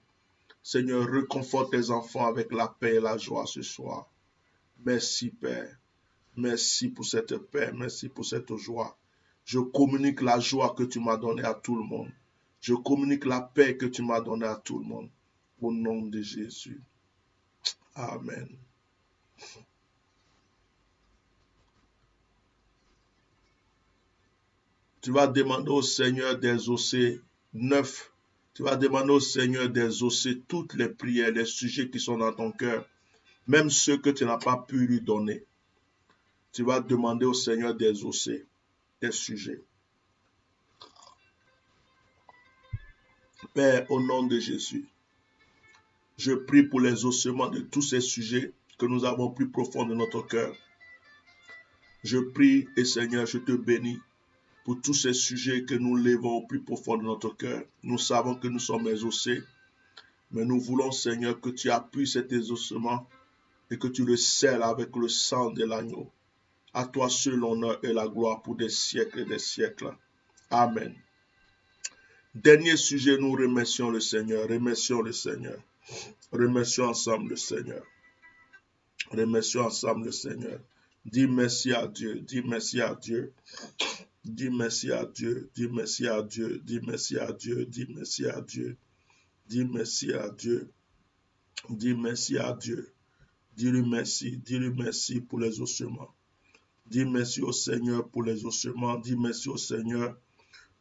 Seigneur, réconforte tes enfants avec la paix et la joie ce soir. Merci Père. Merci pour cette paix. Merci pour cette joie. Je communique la joie que tu m'as donnée à tout le monde. Je communique la paix que tu m'as donnée à tout le monde. Au nom de Jésus. Amen. Tu vas demander au Seigneur d'exaucer 9. Tu vas demander au Seigneur d'exaucer toutes les prières, les sujets qui sont dans ton cœur, même ceux que tu n'as pas pu lui donner. Tu vas demander au Seigneur d'exaucer tes sujets. Père, au nom de Jésus, je prie pour l'exaucement de tous ces sujets que nous avons plus profond de notre cœur. Je prie et Seigneur, je te bénis pour tous ces sujets que nous levons au plus profond de notre cœur. Nous savons que nous sommes exaucés, mais nous voulons, Seigneur, que tu appuies cet exaucement et que tu le scelles avec le sang de l'agneau. À toi seul l'honneur et la gloire pour des siècles et des siècles. Amen. Dernier sujet, nous remercions le Seigneur. Remercions le Seigneur. Remercions ensemble le Seigneur. Remercions ensemble le Seigneur. Dis merci à Dieu. Dis merci à Dieu. Dis merci à Dieu. Dis merci à Dieu. Dis merci à Dieu. Dis merci à Dieu. Dis merci à Dieu. Dis merci à Dieu. Dis-lui merci. Dis-lui merci pour les ossements. Dis merci au Seigneur pour les ossements. Dis merci au Seigneur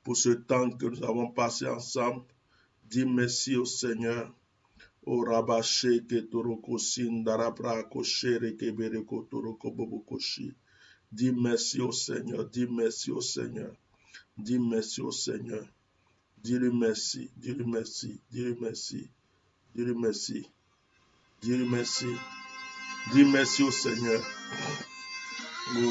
pour ce temps que nous avons passé ensemble. Dis merci au Seigneur. O rabaché ke toroko sindarabra koshere ke bereko toroko bobokoshi. Dis merci au Seigneur. Dis merci au Seigneur. Dis merci au Seigneur. Dis-lui merci. Dis-lui merci. Dis-lui merci. Dis-lui merci. Dis-lui merci. Dis merci au Seigneur. Dis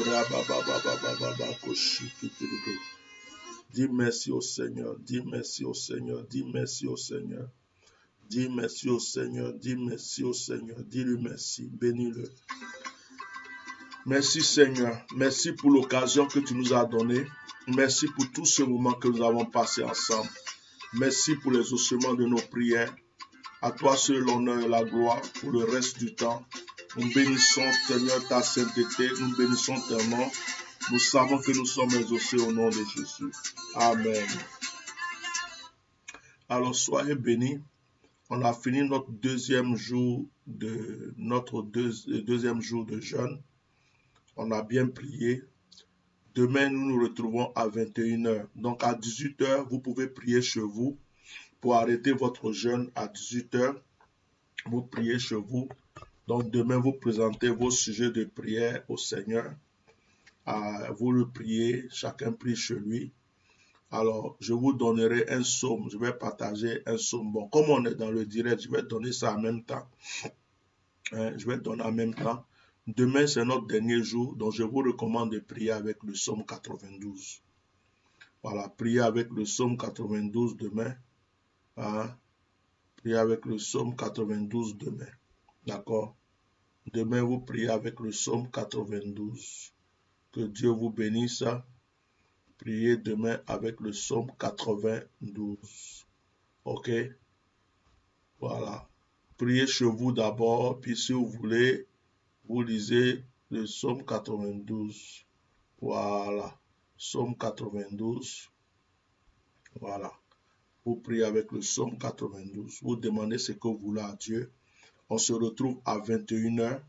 merci au Seigneur. Dis merci au Seigneur. Dis merci au Seigneur. Dis merci au Seigneur. Dis merci au Seigneur. Dis-lui merci. Bénis-le. Merci Seigneur. Merci pour l'occasion que tu nous as donnée. Merci pour tout ce moment que nous avons passé ensemble. Merci pour les ossements de nos prières. À toi seul l'honneur et la gloire pour le reste du temps. Nous bénissons, Seigneur, ta sainteté. Nous bénissons ton nom. Nous savons que nous sommes exaucés au nom de Jésus. Amen. Alors, soyez bénis. On a fini notre deuxième jour de jeûne. On a bien prié. Demain, nous nous retrouvons à 21h. Donc, à 18h, vous pouvez prier chez vous. Pour arrêter votre jeûne à 18h, vous priez chez vous. Donc, demain, vous présentez vos sujets de prière au Seigneur. Vous le priez, chacun prie chez lui. Alors, je vous donnerai un psaume. Je vais partager un psaume. Bon, comme on est dans le direct, je vais donner ça en même temps. Je vais donner en même temps. Demain, c'est notre dernier jour. Donc, je vous recommande de prier avec le psaume 92. Voilà, priez avec le psaume 92 demain. Priez avec le psaume 92 demain. D'accord? Demain, vous priez avec le psaume 92. Que Dieu vous bénisse. Priez demain avec le psaume 92. Ok? Voilà. Priez chez vous d'abord, puis si vous voulez, vous lisez le psaume 92. Voilà. Psaume 92. Voilà. Vous priez avec le psaume 92. Vous demandez ce que vous voulez à Dieu. On se retrouve à 21h,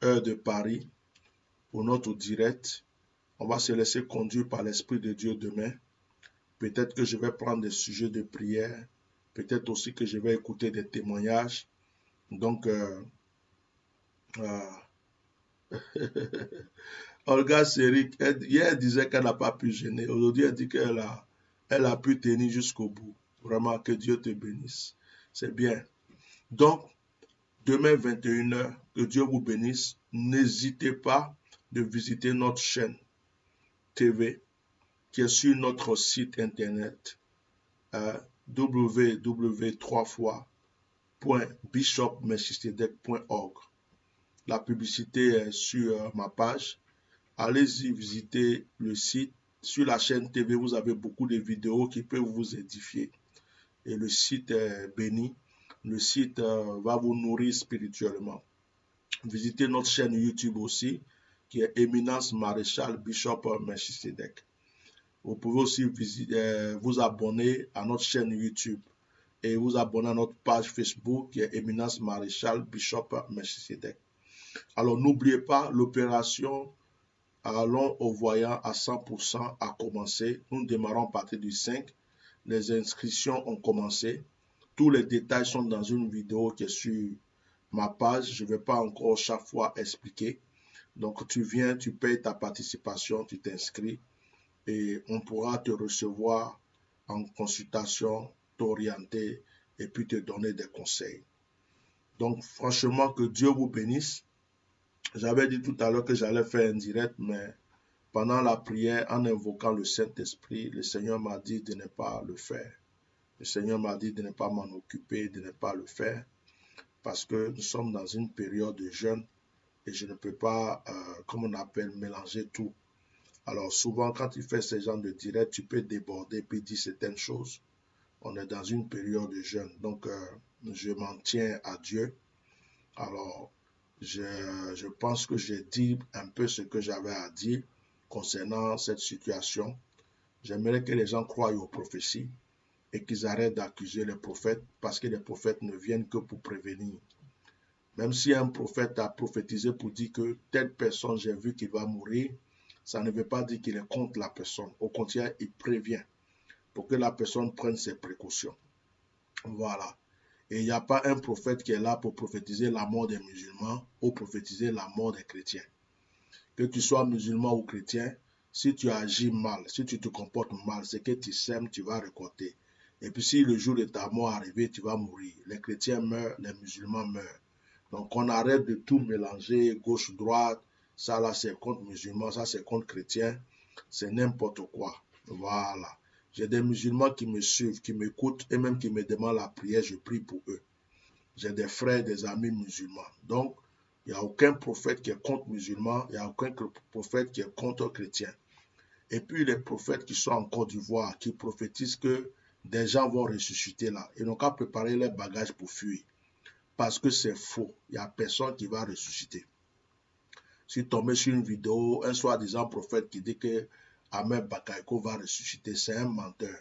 heure de Paris. pour notre direct. On va se laisser conduire par l'Esprit de Dieu demain. Peut-être que je vais prendre des sujets de prière. Peut-être aussi que je vais écouter des témoignages. Donc, Olga Serik, hier elle disait qu'elle n'a pas pu gêner. Aujourd'hui, elle dit elle a pu tenir jusqu'au bout. Vraiment, que Dieu te bénisse. C'est bien. Donc, demain 21h, que Dieu vous bénisse. N'hésitez pas de visiter notre chaîne TV qui est sur notre site internet www.bishopmelchisedec.org. La publicité est sur ma page. Allez-y visiter le site. Sur la chaîne TV, vous avez beaucoup de vidéos qui peuvent vous édifier. Et le site est béni. Le site va vous nourrir spirituellement. Visitez notre chaîne YouTube aussi, qui est Éminence Maréchal Bishop Melchisedec. Vous pouvez aussi vous abonner à notre chaîne YouTube et vous abonner à notre page Facebook qui est Éminence Maréchal Bishop Melchisedec. Alors n'oubliez pas, l'opération Allons au voyant à 100% a commencé. Nous démarrons à partir du 5. Les inscriptions ont commencé. Tous les détails sont dans une vidéo qui est sur ma page. Je ne vais pas encore chaque fois expliquer. Donc tu viens, tu payes ta participation, tu t'inscris et on pourra te recevoir en consultation, t'orienter et puis te donner des conseils. Donc franchement, que Dieu vous bénisse. J'avais dit tout à l'heure que j'allais faire un direct, mais pendant la prière, en invoquant le Saint-Esprit, le Seigneur m'a dit de ne pas le faire. Le Seigneur m'a dit de ne pas m'en occuper, de ne pas le faire, parce que nous sommes dans une période de jeûne et je ne peux pas, comme on appelle, mélanger tout. Alors souvent, quand tu fais ce genre de direct, tu peux déborder puis dire certaines choses. On est dans une période de jeûne, donc je m'en tiens à Dieu. Alors, je pense que j'ai dit un peu ce que j'avais à dire concernant cette situation. J'aimerais que les gens croient aux prophéties et qu'ils arrêtent d'accuser les prophètes parce que les prophètes ne viennent que pour prévenir. Même si un prophète a prophétisé pour dire que telle personne, j'ai vu qu'il va mourir, ça ne veut pas dire qu'il est contre la personne. Au contraire, il prévient pour que la personne prenne ses précautions. Voilà. Et il n'y a pas un prophète qui est là pour prophétiser la mort des musulmans ou prophétiser la mort des chrétiens. Que tu sois musulman ou chrétien, si tu agis mal, si tu te comportes mal, c'est que tu sèmes, tu vas récolter. Et puis si le jour de ta mort est arrivé, tu vas mourir. Les chrétiens meurent, les musulmans meurent. Donc on arrête de tout mélanger, gauche-droite, ça là c'est contre musulmans, ça c'est contre chrétiens, c'est n'importe quoi. Voilà. J'ai des musulmans qui me suivent, qui m'écoutent et même qui me demandent la prière, je prie pour eux. J'ai des frères, des amis musulmans. Donc, il n'y a aucun prophète qui est contre musulman, il n'y a aucun prophète qui est contre chrétien. Et puis les prophètes qui sont en Côte d'Ivoire, qui prophétisent que des gens vont ressusciter là. Ils n'ont qu'à préparer les bagages pour fuir. Parce que c'est faux. Il n'y a personne qui va ressusciter. Si tombé sur une vidéo, un soi-disant prophète qui dit que Ahmed Bakayoko va ressusciter, c'est un menteur.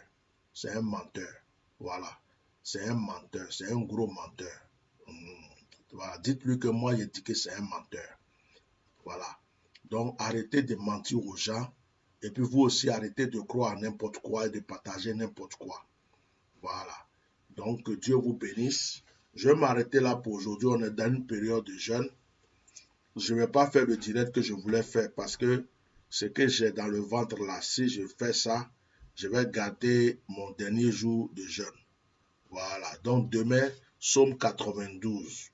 C'est un menteur. Voilà. C'est un menteur. C'est un gros menteur. Voilà. Dites-lui que moi, j'ai dit que c'est un menteur. Voilà. Donc, arrêtez de mentir aux gens. Et puis, vous aussi, arrêtez de croire à n'importe quoi et de partager n'importe quoi. Voilà. Donc, que Dieu vous bénisse. Je vais m'arrêter là pour aujourd'hui. On est dans une période de jeûne. Je ne vais pas faire le direct que je voulais faire parce que ce que j'ai dans le ventre là, si je fais ça, je vais garder mon dernier jour de jeûne. Voilà. Donc, demain, Psaume 92.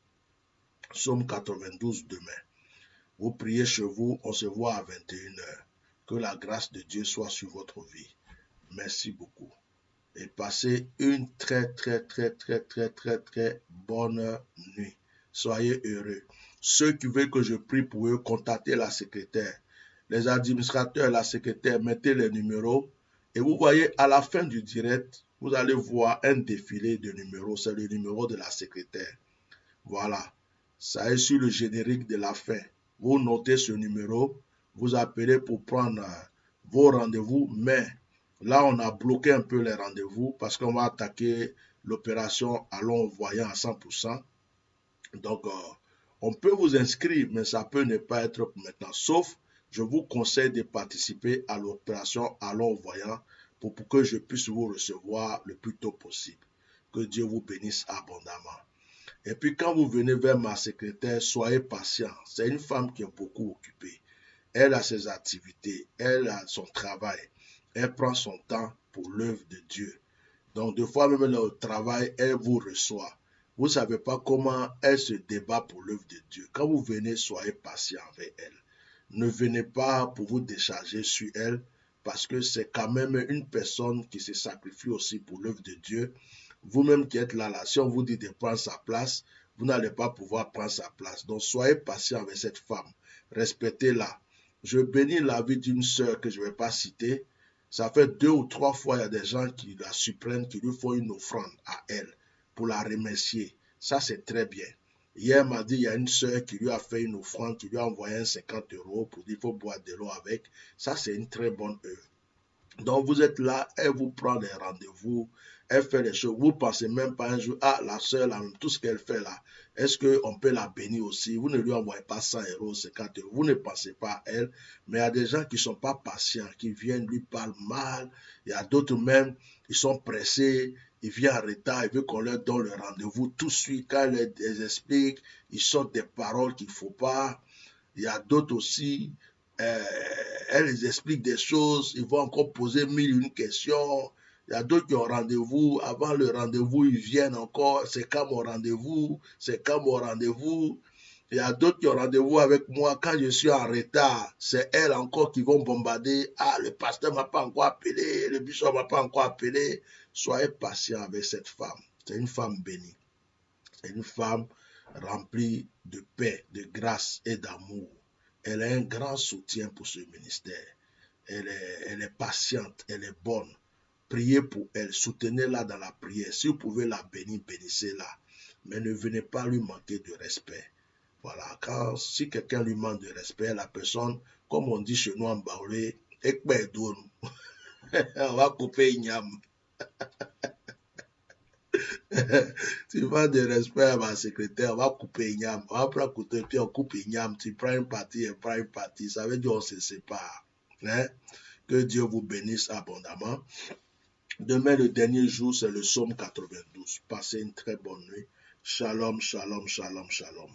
Psaume 92 demain. Vous priez chez vous, on se voit à 21h. Que la grâce de Dieu soit sur votre vie. Merci beaucoup. Et passez une très bonne nuit. Soyez heureux. Ceux qui veulent que je prie pour eux, contactez la secrétaire. Les administrateurs, la secrétaire, mettez les numéros. Et vous voyez, à la fin du direct, vous allez voir un défilé de numéros. C'est le numéro de la secrétaire. Voilà. Ça est sur le générique de la fin. Vous notez ce numéro, vous appelez pour prendre vos rendez-vous, mais là, on a bloqué un peu les rendez-vous parce qu'on va attaquer l'opération Allons voyant à 100%. Donc, on peut vous inscrire, mais ça peut ne pas être maintenant, sauf je vous conseille de participer à l'opération Allons Voyant pour que je puisse vous recevoir le plus tôt possible. Que Dieu vous bénisse abondamment. Et puis quand vous venez vers ma secrétaire, soyez patient. C'est une femme qui est beaucoup occupée. Elle a ses activités, elle a son travail. Elle prend son temps pour l'œuvre de Dieu. Donc, des fois, même le travail, elle vous reçoit. Vous ne savez pas comment elle se débat pour l'œuvre de Dieu. Quand vous venez, soyez patient avec elle. Ne venez pas pour vous décharger sur elle, parce que c'est quand même une personne qui se sacrifie aussi pour l'œuvre de Dieu. Vous-même qui êtes là, si on vous dit de prendre sa place, vous n'allez pas pouvoir prendre sa place. Donc, soyez patient avec cette femme. Respectez-la. Je bénis la vie d'une sœur que je ne vais pas citer. Ça fait 2 ou 3 fois, il y a des gens qui la supplènent, qui lui font une offrande à elle pour la remercier. Ça, c'est très bien. Hier, m'a dit, il y a une sœur qui lui a fait une offrande, qui lui a envoyé 50 € pour dire qu'il faut boire de l'eau avec. Ça, c'est une très bonne œuvre. Donc, vous êtes là, elle vous prend des rendez-vous, elle fait les choses. Vous ne pensez même pas un jour, ah, la sœur, là, tout ce qu'elle fait là, est-ce qu'on peut la bénir aussi? Vous ne lui envoyez pas 100 €, 50 €. Vous ne pensez pas à elle. Mais il y a des gens qui ne sont pas patients, qui viennent, lui parlent mal. Il y a d'autres même, ils sont pressés, ils viennent en retard, ils veulent qu'on leur donne le rendez-vous tout de suite. Quand elle les explique, ils sortent des paroles qu'il ne faut pas. Il y a d'autres aussi, elle les explique des choses, ils vont encore poser 1001 questions. Il y a d'autres qui ont rendez-vous, avant le rendez-vous, ils viennent encore, c'est quand mon rendez-vous, c'est quand mon rendez-vous. Il y a d'autres qui ont rendez-vous avec moi, quand je suis en retard, c'est elles encore qui vont bombarder. Ah, le pasteur ne m'a pas encore appelé, le bishop ne m'a pas encore appelé. Soyez patient avec cette femme. C'est une femme bénie. C'est une femme remplie de paix, de grâce et d'amour. Elle a un grand soutien pour ce ministère. Elle est patiente, elle est bonne. Priez pour elle, soutenez-la dans la prière. Si vous pouvez la bénir, bénissez-la. Mais ne venez pas lui manquer de respect. Voilà, si quelqu'un lui manque de respect, la personne, comme on dit chez nous en Baoulé, on va couper une yam. Tu vas de respect à ma secrétaire, on va couper Ignam. On va prendre couteau, puis on coupe Ignam. Tu prends une partie, elle prend une partie. Ça veut dire qu'on se sépare. Hein? Que Dieu vous bénisse abondamment. Demain, le dernier jour, c'est le psaume 92. Passez une très bonne nuit. Shalom, shalom, shalom, shalom.